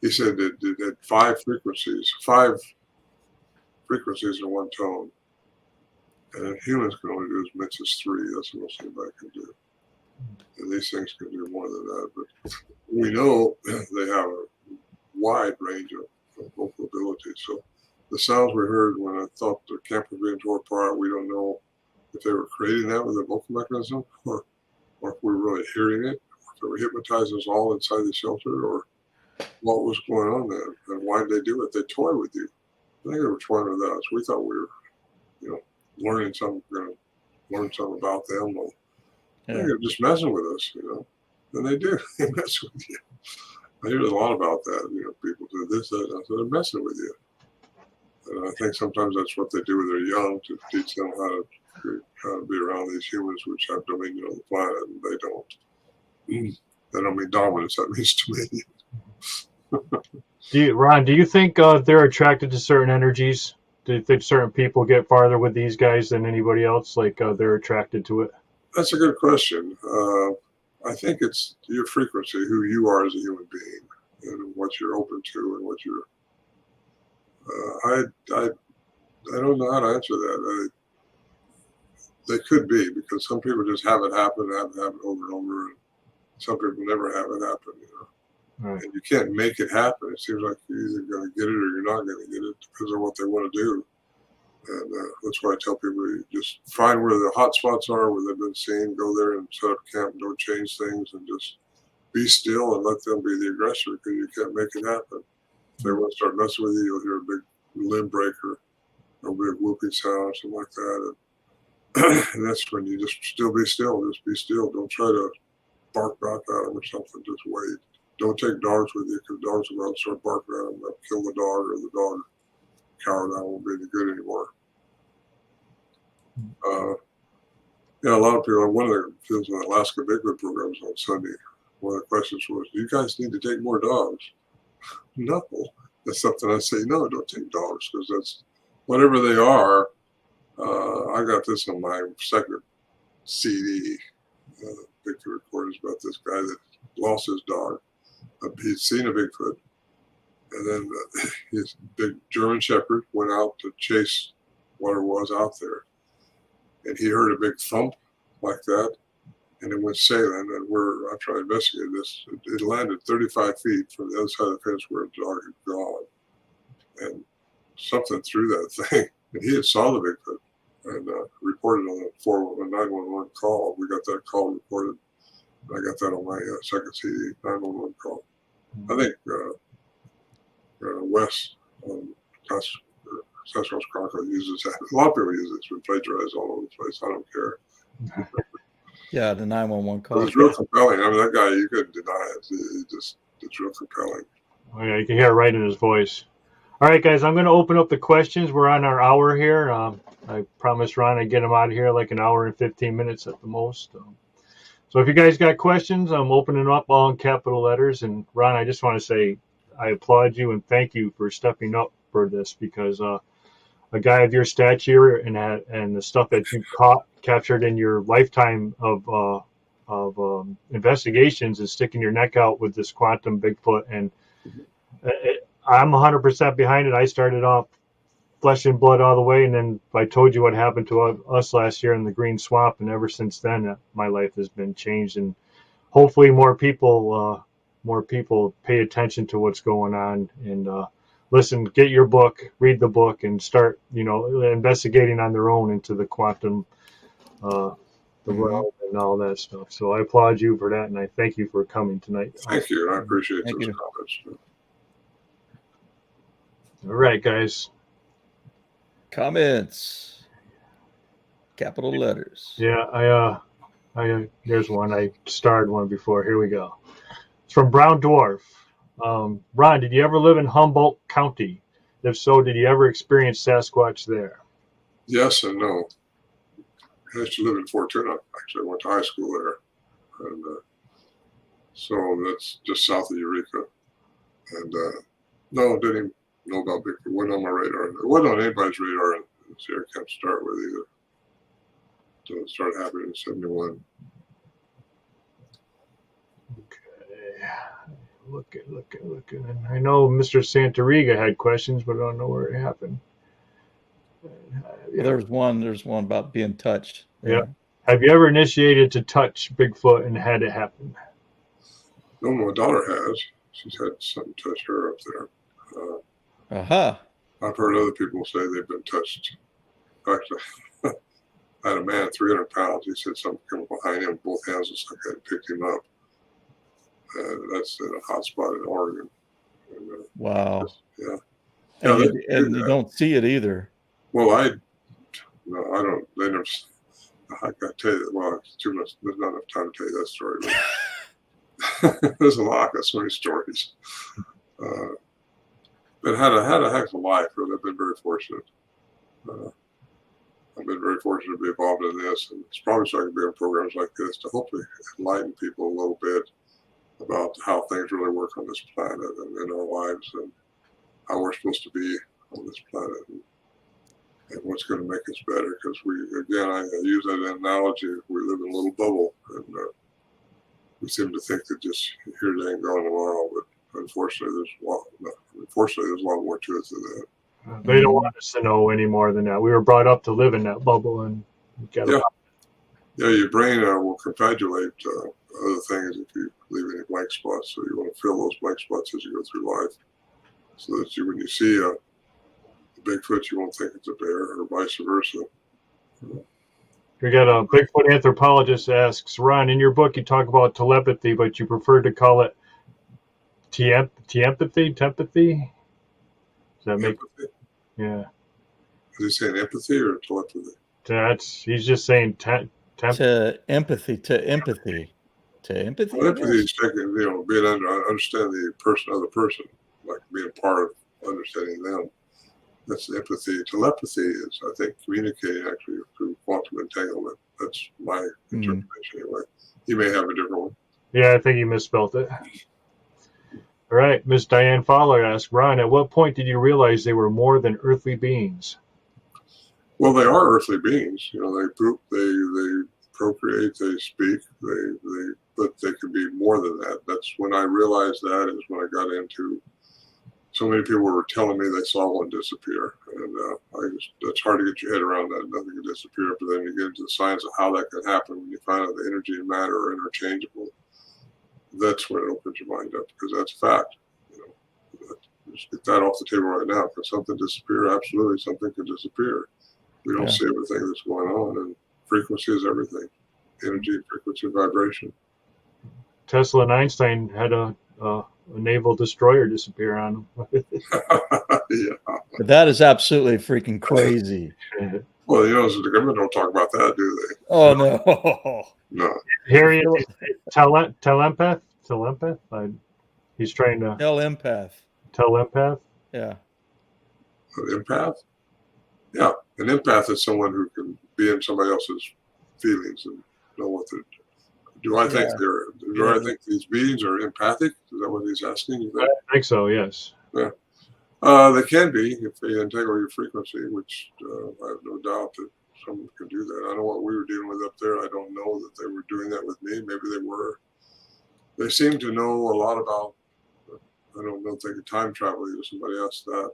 he said that it had five frequencies in one tone, and humans can only do as much as three. That's the most anybody can do, and these things can do more than that. But we know they have a wide range of vocal ability. So the sounds we heard when I thought the camper being tore apart, we don't know if they were creating that with a vocal mechanism, or if we were really hearing it. They were hypnotizing us all inside the shelter, or what was going on there, and why did they do it? They toy with you. I think they were toying with us. We thought we were, learning something, going to learn something about them. Well, I think they're just messing with us, And they do. They mess with you. I hear a lot about that. People do this, that, and so they're messing with you. And I think sometimes that's what they do when they're young, to teach them how to be around these humans which have dominion on the planet, and they don't. That don't mean dominance. That means dominion. Ron, do you think they're attracted to certain energies? Do you think certain people get farther with these guys than anybody else? Like they're attracted to it? That's a good question. I think it's your frequency, who you are as a human being, and what you're open to, and what you're. I don't know how to answer that. They could be, because some people just have it happen over and over, and some people never have it happen. Right. And you can't make it happen. It seems like you're either going to get it or you're not going to get it. It depends on what they want to do. And that's why I tell people, you just find where the hot spots are, where they've been seen, go there and set up camp, don't change things, and just be still and let them be the aggressor, because you can't make it happen. If they want to start messing with you, you'll hear a big limb breaker, or a big whooping sound, or something like that. And that's when you just still be still. Just be still. Don't try to bark back at them or something. Just wait. Don't take dogs with you, because dogs will go start barking at them. They'll kill the dog, or the dog cower down, won't be any good anymore. A lot of people, one of the fields in the Alaska Bigfoot programs on Sunday, one of the questions was, do you guys need to take more dogs? No. That's something I say, no, don't take dogs, because that's whatever they are. I got this on my second CD, Bigfoot recordings, about this guy that lost his dog. He'd seen a Bigfoot, and then his big German Shepherd went out to chase whatever was out there, and he heard a big thump like that, and it went sailing. And I'm trying to investigate this. It landed 35 feet from the other side of the fence where the dog had gone, and something threw that thing. And he had saw the Bigfoot and reported on a 911 call. We got that call reported. I got that on my second CD, 911 call. I think Wes Sasquatch Chronicle uses that. A lot of people use it. It's been plagiarized all over the place. I don't care. Yeah, the 911 call. But it's real compelling. I mean, that guy, you couldn't deny it. It's real compelling. Oh, yeah, you can hear it right in his voice. All right, guys, I'm going to open up the questions. We're on our hour here. I promised Ron I'd get him out of here like an hour and 15 minutes at the most. So if you guys got questions, I'm opening up all in capital letters. And Ron, I just want to say I applaud you and thank you for stepping up for this, because a guy of your stature and the stuff that you captured in your lifetime of investigations is sticking your neck out with this quantum Bigfoot. And I'm 100% behind it. I started off flesh and blood all the way, and then I told you what happened to us last year in the Green Swamp, and ever since then my life has been changed, and hopefully more people more people pay attention to what's going on and listen, get your book, read the book, and start, investigating on their own into the quantum, the realm and all that stuff. So I applaud you for that, and I thank you for coming tonight. Thank you. I appreciate Thank those you. comments. All right, guys. Comments. Capital letters. Yeah, there's one. I starred one before. Here we go. It's from Brown Dwarf. Ron, did you ever live in Humboldt County? If so, did you ever experience Sasquatch there? Yes and no. I used to live in Fortuna. Actually, I went to high school there. And so that's just south of Eureka. And no, didn't even know about Bigfoot. It wasn't on my radar. It wasn't on anybody's radar in the Sierra Camp to start with either. So it started happening in 71. Okay. Looking. And I know Mr. Santariga had questions, but I don't know where it happened. Yeah. There's one about being touched. Yeah. Have you ever initiated to touch Bigfoot and had it happen? No, my daughter has. She's had something touch her up there. I've heard other people say they've been touched. Actually, I had a man, 300 pounds. He said something came behind him, both hands was like I had picked him up. That's in a hot spot in Oregon. And, wow. Yeah. And you don't see it either. Well, I don't. They never. I gotta tell you. Well, it's too much. There's not enough time to tell you that story. But there's a lot. Got so many stories. But had a heck of a life. Really, I've been very fortunate. I've been very fortunate to be involved in this, and it's probably so I can be on programs like this to hopefully enlighten people a little bit about how things really work on this planet and in our lives, and how we're supposed to be on this planet, and what's going to make us better. Because I use that analogy. We live in a little bubble, and we seem to think that just here today and gone tomorrow. But unfortunately, there's a lot more to it than that. They don't want us to know any more than that. We were brought up to live in that bubble, and your brain will confabulate other things if you leave any blank spots. So you want to fill those blank spots as you go through life, so that when you see a Bigfoot, you won't think it's a bear, or vice versa. We got a Bigfoot anthropologist asks, Ron, in your book you talk about telepathy, but you prefer to call it teempathy? Does that make empathy? Yeah. Is he saying empathy or telepathy? He's just saying to empathy. Well, empathy is taking, being understand the other person, like being part of understanding them. That's empathy. Telepathy is, I think, communicating actually through quantum entanglement. That's my interpretation anyway. You may have a different one. Yeah, I think you misspelled it. All right, Miss Diane Fowler asks, Ron, at what point did you realize they were more than earthly beings? Well, they are earthly beings. They poop, they procreate, they speak, but they can be more than that. That's when I realized that is when I got into. So many people were telling me they saw one disappear, and that's hard to get your head around that. Nothing can disappear, but then you get into the science of how that could happen when you find out the energy and matter are interchangeable. That's when it opens your mind up, because that's fact. Just get that off the table right now. Can something disappear? Absolutely, something can disappear. We don't see everything that's going on, and frequency is everything. Energy, frequency, vibration. Tesla and Einstein had a naval destroyer disappear on them. Yeah. But that is absolutely freaking crazy. Well, the government don't talk about that, do they? Oh, no. No. Here he is, telepath? He's trying to... Telepath? Yeah. An empath? Yeah. An empath is someone who can be in somebody else's feelings and know what they're... Do I think these beings are empathic? Is that what he's asking? I think so, yes. Yeah. They can be if they entangle your frequency, which I have no doubt that someone can do that. I know what we were dealing with up there. I don't know that they were doing that with me. Maybe they were. They seem to know a lot about, I don't know if they could time travel either. Somebody asked that.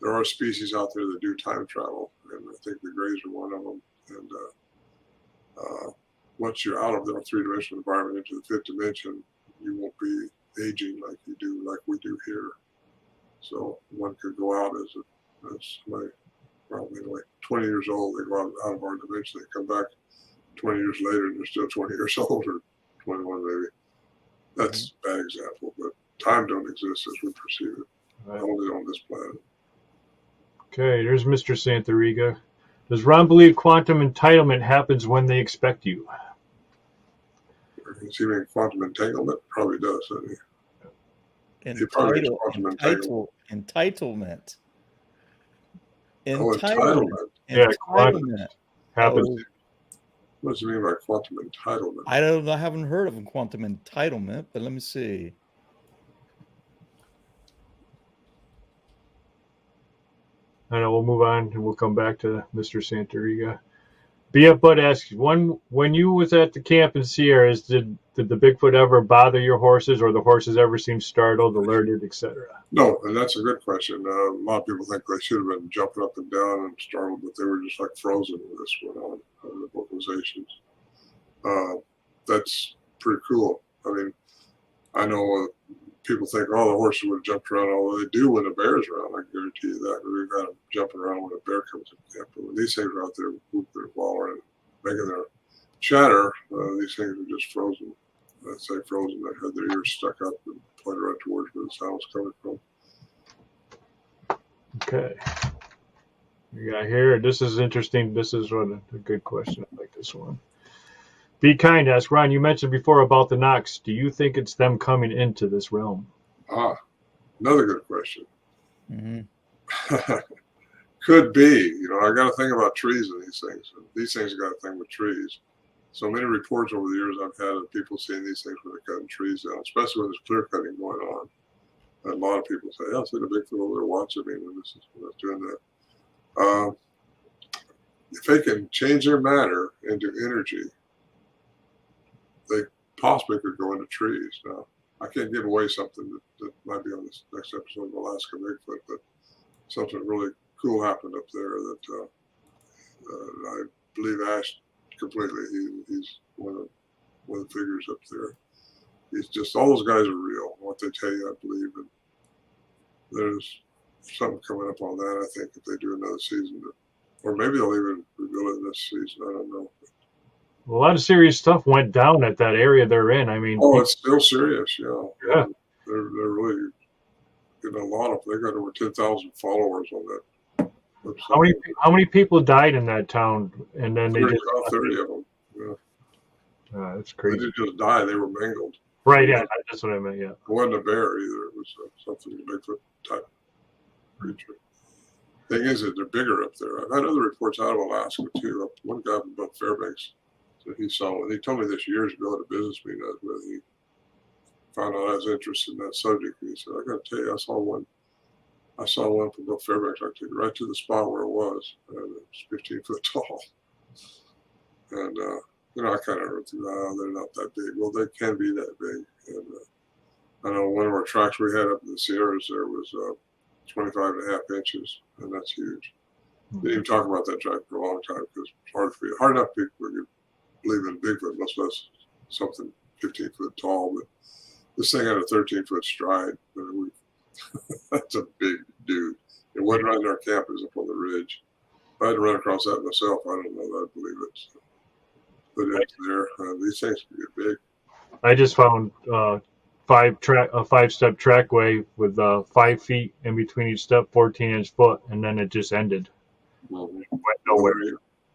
There are species out there that do time travel, and I think the Greys are one of them. And once you're out of the three-dimensional environment into the fifth dimension, you won't be aging like we do here. So one could go out as probably like 20 years old. They go out of our dimension. They come back 20 years later and they're still 20 years old, or 21 maybe. That's a bad example, but time don't exist as we perceive it, only on this planet. Okay, there's Mr. Santariga. Does Ron believe quantum entitlement happens when they expect you? Does he mean quantum entanglement? Probably does, doesn't he? He probably means quantum entanglement. Entitlement. Oh, entitlement. Yeah, quantum happens. Oh, what does he mean by quantum entitlement? I don't know. I haven't heard of quantum entitlement, but let me see. I know we'll move on and we'll come back to Mr. Santariga. BF Bud asks, when you was at the camp in Sierras, did the Bigfoot ever bother your horses, or the horses ever seem startled, alerted, etc.? No, and that's a good question. A lot of people think they should have been jumping up and down and startled, but they were just like frozen when this went on, the vocalizations. That's pretty cool. I mean, I know people think, oh, the horses would have jumped around, although they do when the bear's around. I guarantee you that. We've got them jumping around when a bear comes in camp. But when these things are out there whooping and hollering and making their chatter, these things are just frozen. I say frozen. They had their ears stuck up and pointed right towards where the sound was coming from. Okay. We got here. This is interesting. This is a good question. I like this one. Be kind. Ask Ron. You mentioned before about the Knox. Do you think it's them coming into this realm? Another good question. Mm-hmm. Could be. I got to think about trees and these things. These things got to think with trees. So many reports over the years I've had of people seeing these things when they're cutting trees down, especially when there's clear cutting going on. And a lot of people say, "I see the Bigfoot over there watching me when this is doing that." If they can change their matter into energy, they possibly could go into trees. Now, I can't give away something that might be on this next episode of Alaska Bigfoot, but something really cool happened up there that I believe Ash completely. He's one of the figures up there. He's just, all those guys are real. What they tell you, I believe. And there's something coming up on that, I think, if they do another season. Or maybe they'll even reveal it this season. I don't know. A lot of serious stuff went down at that area they're in. I mean, it's still serious, yeah. They're really getting a lot of. They got over 10,000 followers on that. How many people died in that town? And then 30 of them. Yeah. That's crazy. They didn't just die; they were mangled. Right. Yeah, that's what I meant. Yeah. It wasn't a bear either. It was something Bigfoot type creature. Thing is that they're bigger up there. I've had other reports out of Alaska too. One guy from above Fairbanks said he saw one. He told me this years ago at a business meeting I was with. He found out I was interested in that subject. And he said, "I got to tell you, I saw one from above Fairbanks. I took it right to the spot where it was. And it was 15 foot tall." And I kind of heard through that. They're not that big. Well, they can be that big. And I know one of our tracks we had up in the Sierras there was 25 and a half inches, and that's huge. Didn't even talk about that track for a long time because it's hard enough people could believe in Bigfoot, much less something 15 foot tall. But this thing had a 13-foot stride. That's a big dude. It wasn't right in our camp; it was up on the ridge. If I had to run across that myself, I don't know that I'd believe it. So, but it's there. These things can get big. I just found a 5-step trackway with 5 feet in between each step, 14-inch foot, and then it just ended. Mm-hmm. Went nowhere.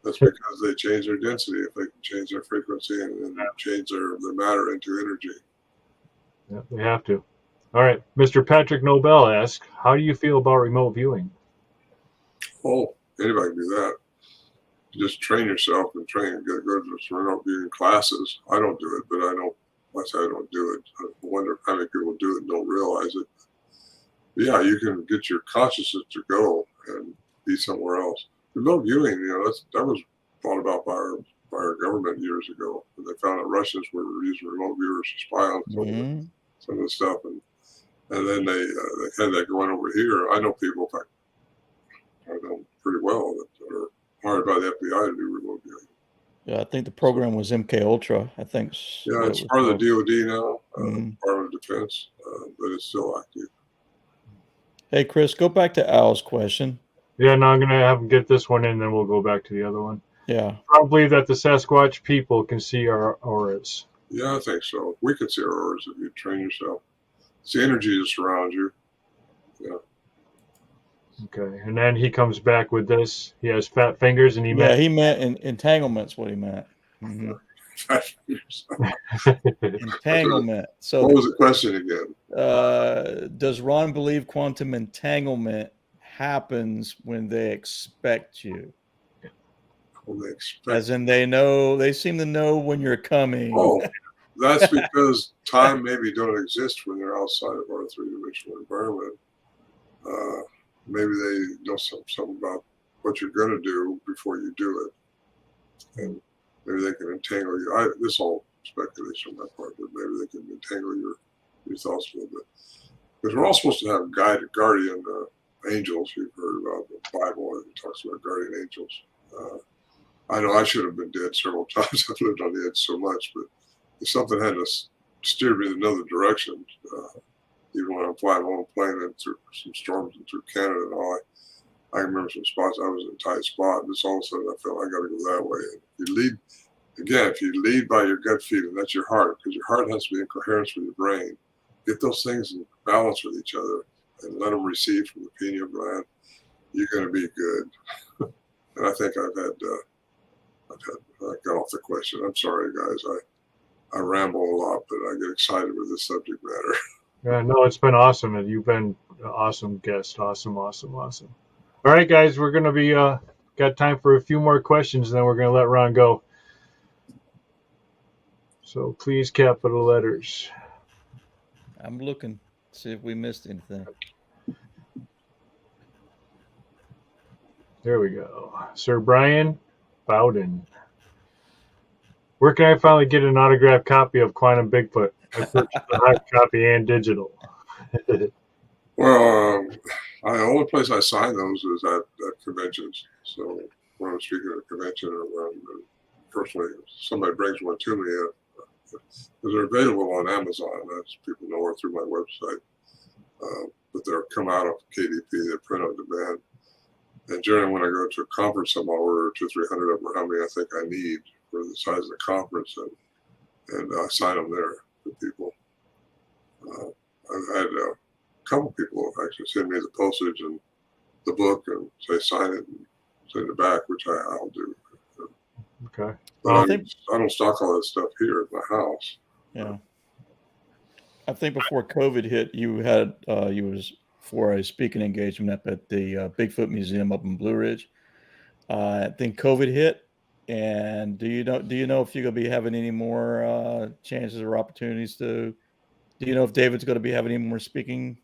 That's because they change their density. If they can change their frequency and change their matter into energy. Yeah, they have to. All right. Mr. Patrick Nobel asks, how do you feel about remote viewing? Oh, anybody can do that. Just train yourself and go to remote viewing classes. I don't do it, but I know I say I don't do it. I wonder how many people do it and don't realize it. But yeah, you can get your consciousness to go and be somewhere else. Remote viewing, that was thought about by our government years ago. When they found that Russians were using remote viewers to spy on some of the stuff, and then they had that going over here. I know people, in fact, I know pretty well that are hired by the FBI to do remote viewing. Yeah, I think the program was MK Ultra. I think. Yeah, it's part of the DoD now, Department of Defense, but it's still active. Hey, Chris, go back to Al's question. Yeah, no, I'm gonna have him get this one in, then we'll go back to the other one. Yeah. Probably that the Sasquatch people can see our auras. Yeah, I think so. We could see our auras if you train yourself. It's the energy that surrounds you. Yeah. Okay, and then he comes back with this. He has fat fingers, and he he meant entanglements. What he meant. Mm-hmm. Entanglement. So what was the question again? Does Ron believe quantum entanglement happens when they expect you? When they expect, as in they seem to know when you're coming. Oh, that's because time maybe don't exist when they're outside of our three-dimensional environment. Maybe they know something about what you're going to do before you do it, and maybe they can entangle you. This all speculation on my part, but maybe they can entangle your thoughts a little bit. Because we're all supposed to have guardian angels. You've heard about the Bible. It talks about guardian angels. I know I should have been dead several times. I've lived on the edge so much, but if something had to steer me in another direction, even when I'm flying on a plane and through some storms and through Canada and all, I remember some spots I was in a tight spot, and just all of a sudden I felt I got to go that way. And if you lead by your gut feeling, that's your heart, because your heart has to be in coherence with your brain. Get those things in balance with each other and let them receive from the pineal gland. You're going to be good. And I think I got off the question. I'm sorry, guys. I ramble a lot, but I get excited with this subject matter. Yeah, no, it's been awesome, and you've been an awesome guest. Awesome. All right, guys, we're gonna be got time for a few more questions, and then we're gonna let Ron go. So please, capital letters. I'm looking, see if we missed anything. There we go. Sir Brian Bowden. Where can I finally get an autographed copy of Quantum Bigfoot? I purchased the hard copy and digital. Well, the only place I sign those is at conventions. So when I'm speaking at a convention or when personally somebody brings one to me, they're available on Amazon, as people know, or through my website. But they'll come out of KDP, they print on demand. And generally when I go to a conference, I'll order 200-300 of them, or how many I think I need for the size of the conference, and I sign them there for people. I've had a couple people actually send me the postage and the book and say sign it and send it back, which I'll do. Okay. But I don't stock all that stuff here at my house. Yeah. I think before COVID hit, you had you was for a speaking engagement up at the Bigfoot Museum up in Blue Ridge. I think COVID hit. And do you know if you're going to be having any more chances or opportunities to? Do you know if David's going to be having any more speaking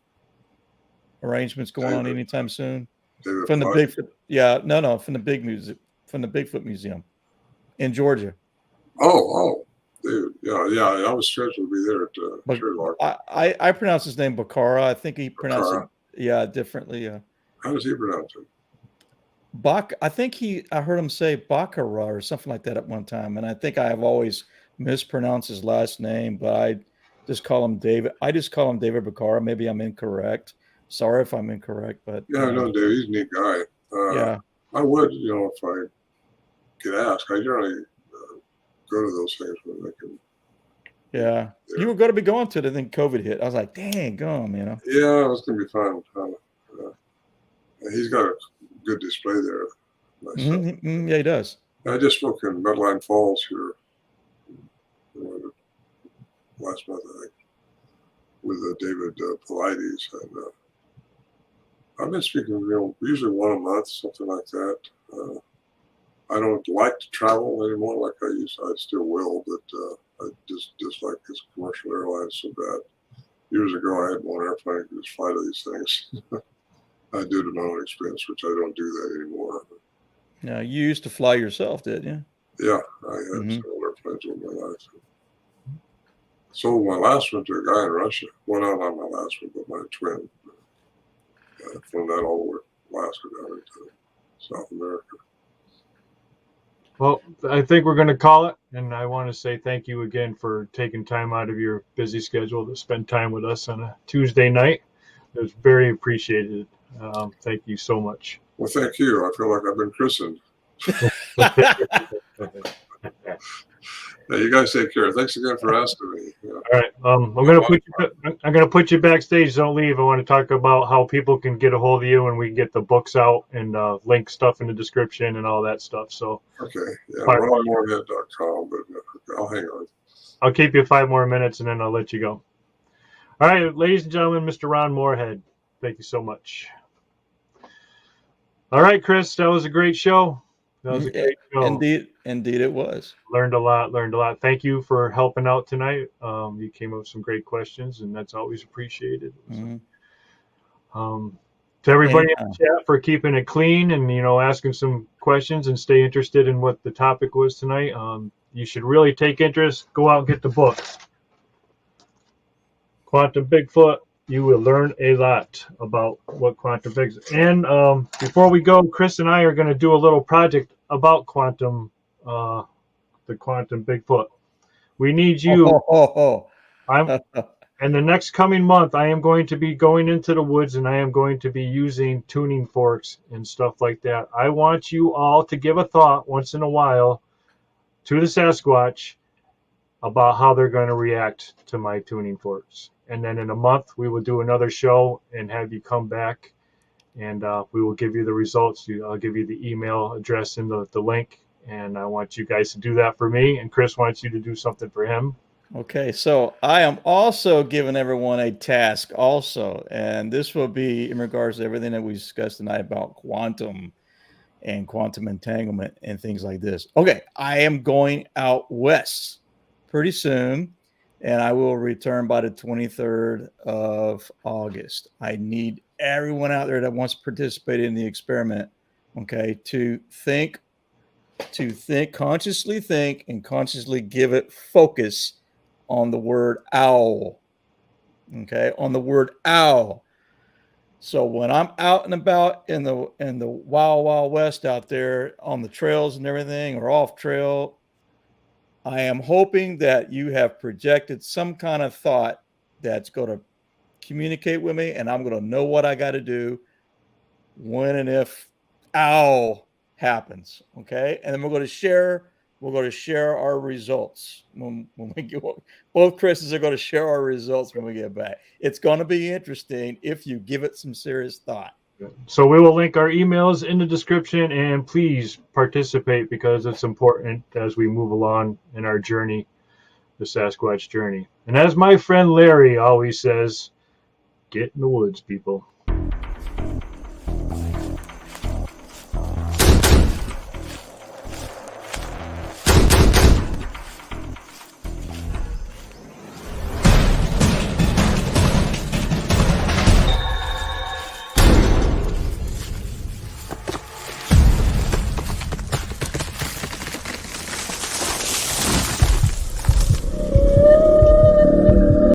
arrangements going on anytime soon? From the Bigfoot, from the Bigfoot Museum in Georgia. Oh, dude, yeah. I was scheduled to be there at Sherlock. I pronounce his name Bakara. I think he pronounced it differently. How does he pronounce it? I think I heard him say Baccarat or something like that at one time. And I think I have always mispronounced his last name, but I just call him David. I just call him David Baccara. Maybe I'm incorrect. Sorry if I'm incorrect, but. Yeah, no, David, he's a neat guy. Yeah. I would, if I could ask, I generally go to those things when they can. Yeah. You were going to be going to it, and then COVID hit. I was like, dang, gum, Yeah, it was going to be fun. He's got a good display there. Yeah, he does. I just spoke in Medline Falls here last month, I think, with David Paulides, and I've been speaking, usually one a month, something like that. I don't like to travel anymore like I used to. I still will, but I just dislike this commercial airlines so bad. Years ago, I had one airplane that could just fly to these things. I do it at my own expense, which I don't do that anymore. Yeah, you used to fly yourself, didn't you? Yeah, I had several airplanes over my life. Sold my last one to a guy in Russia. Well, not my last one, but my twin. From that all the way from Alaska down into South America. Well, I think we're going to call it. And I want to say thank you again for taking time out of your busy schedule to spend time with us on a Tuesday night. It was very appreciated. Thank you so much. Well, thank you. I feel like I've been christened. Yeah, you guys take care. Thanks again for asking me. Yeah. All right. I'm gonna put you backstage. Don't leave. I want to talk about how people can get a hold of you, and we get the books out and link stuff in the description and all that stuff. So Okay. Yeah, ronmorehead.com, but I'll hang on. I'll keep you 5 more minutes, and then I'll let you go. All right, ladies and gentlemen, Mr. Ron Morehead. Thank you so much. All right, Chris, that was a great show. That was a great show. Indeed it was. Learned a lot. Thank you for helping out tonight. You came up with some great questions, and that's always appreciated. Mm-hmm. To everybody in the chat for keeping it clean and, asking some questions and stay interested in what the topic was tonight. You should really take interest. Go out and get the book. Quantum Bigfoot. You will learn a lot about what quantum Bigfoot. And before we go, Chris and I are going to do a little project about the quantum Bigfoot. We need you. And the next coming month, I am going to be going into the woods and I am going to be using tuning forks and stuff like that. I want you all to give a thought once in a while to the Sasquatch about how they're going to react to my tuning forks. And then in a month, we will do another show and have you come back and we will give you the results. I'll give you the email address and the link. And I want you guys to do that for me. And Chris wants you to do something for him. Okay, so I am also giving everyone a task also, and this will be in regards to everything that we discussed tonight about quantum and quantum entanglement and things like this. Okay, I am going out west pretty soon, and I will return by the 23rd of August. I need everyone out there that wants to participate in the experiment, okay, to consciously think and consciously give it focus on the word owl. Okay, on the word owl. So when I'm out and about in the wild west out there on the trails and everything, or off trail, I am hoping that you have projected some kind of thought that's going to communicate with me, and I'm going to know what I got to do when and if owl happens. Okay, and then we're going to share our results when we get. Both Chris's are going to share our results when we get back. It's going to be interesting if you give it some serious thought. So we will link our emails in the description, and please participate because it's important as we move along in our journey, the Sasquatch journey. And as my friend Larry always says, get in the woods, people.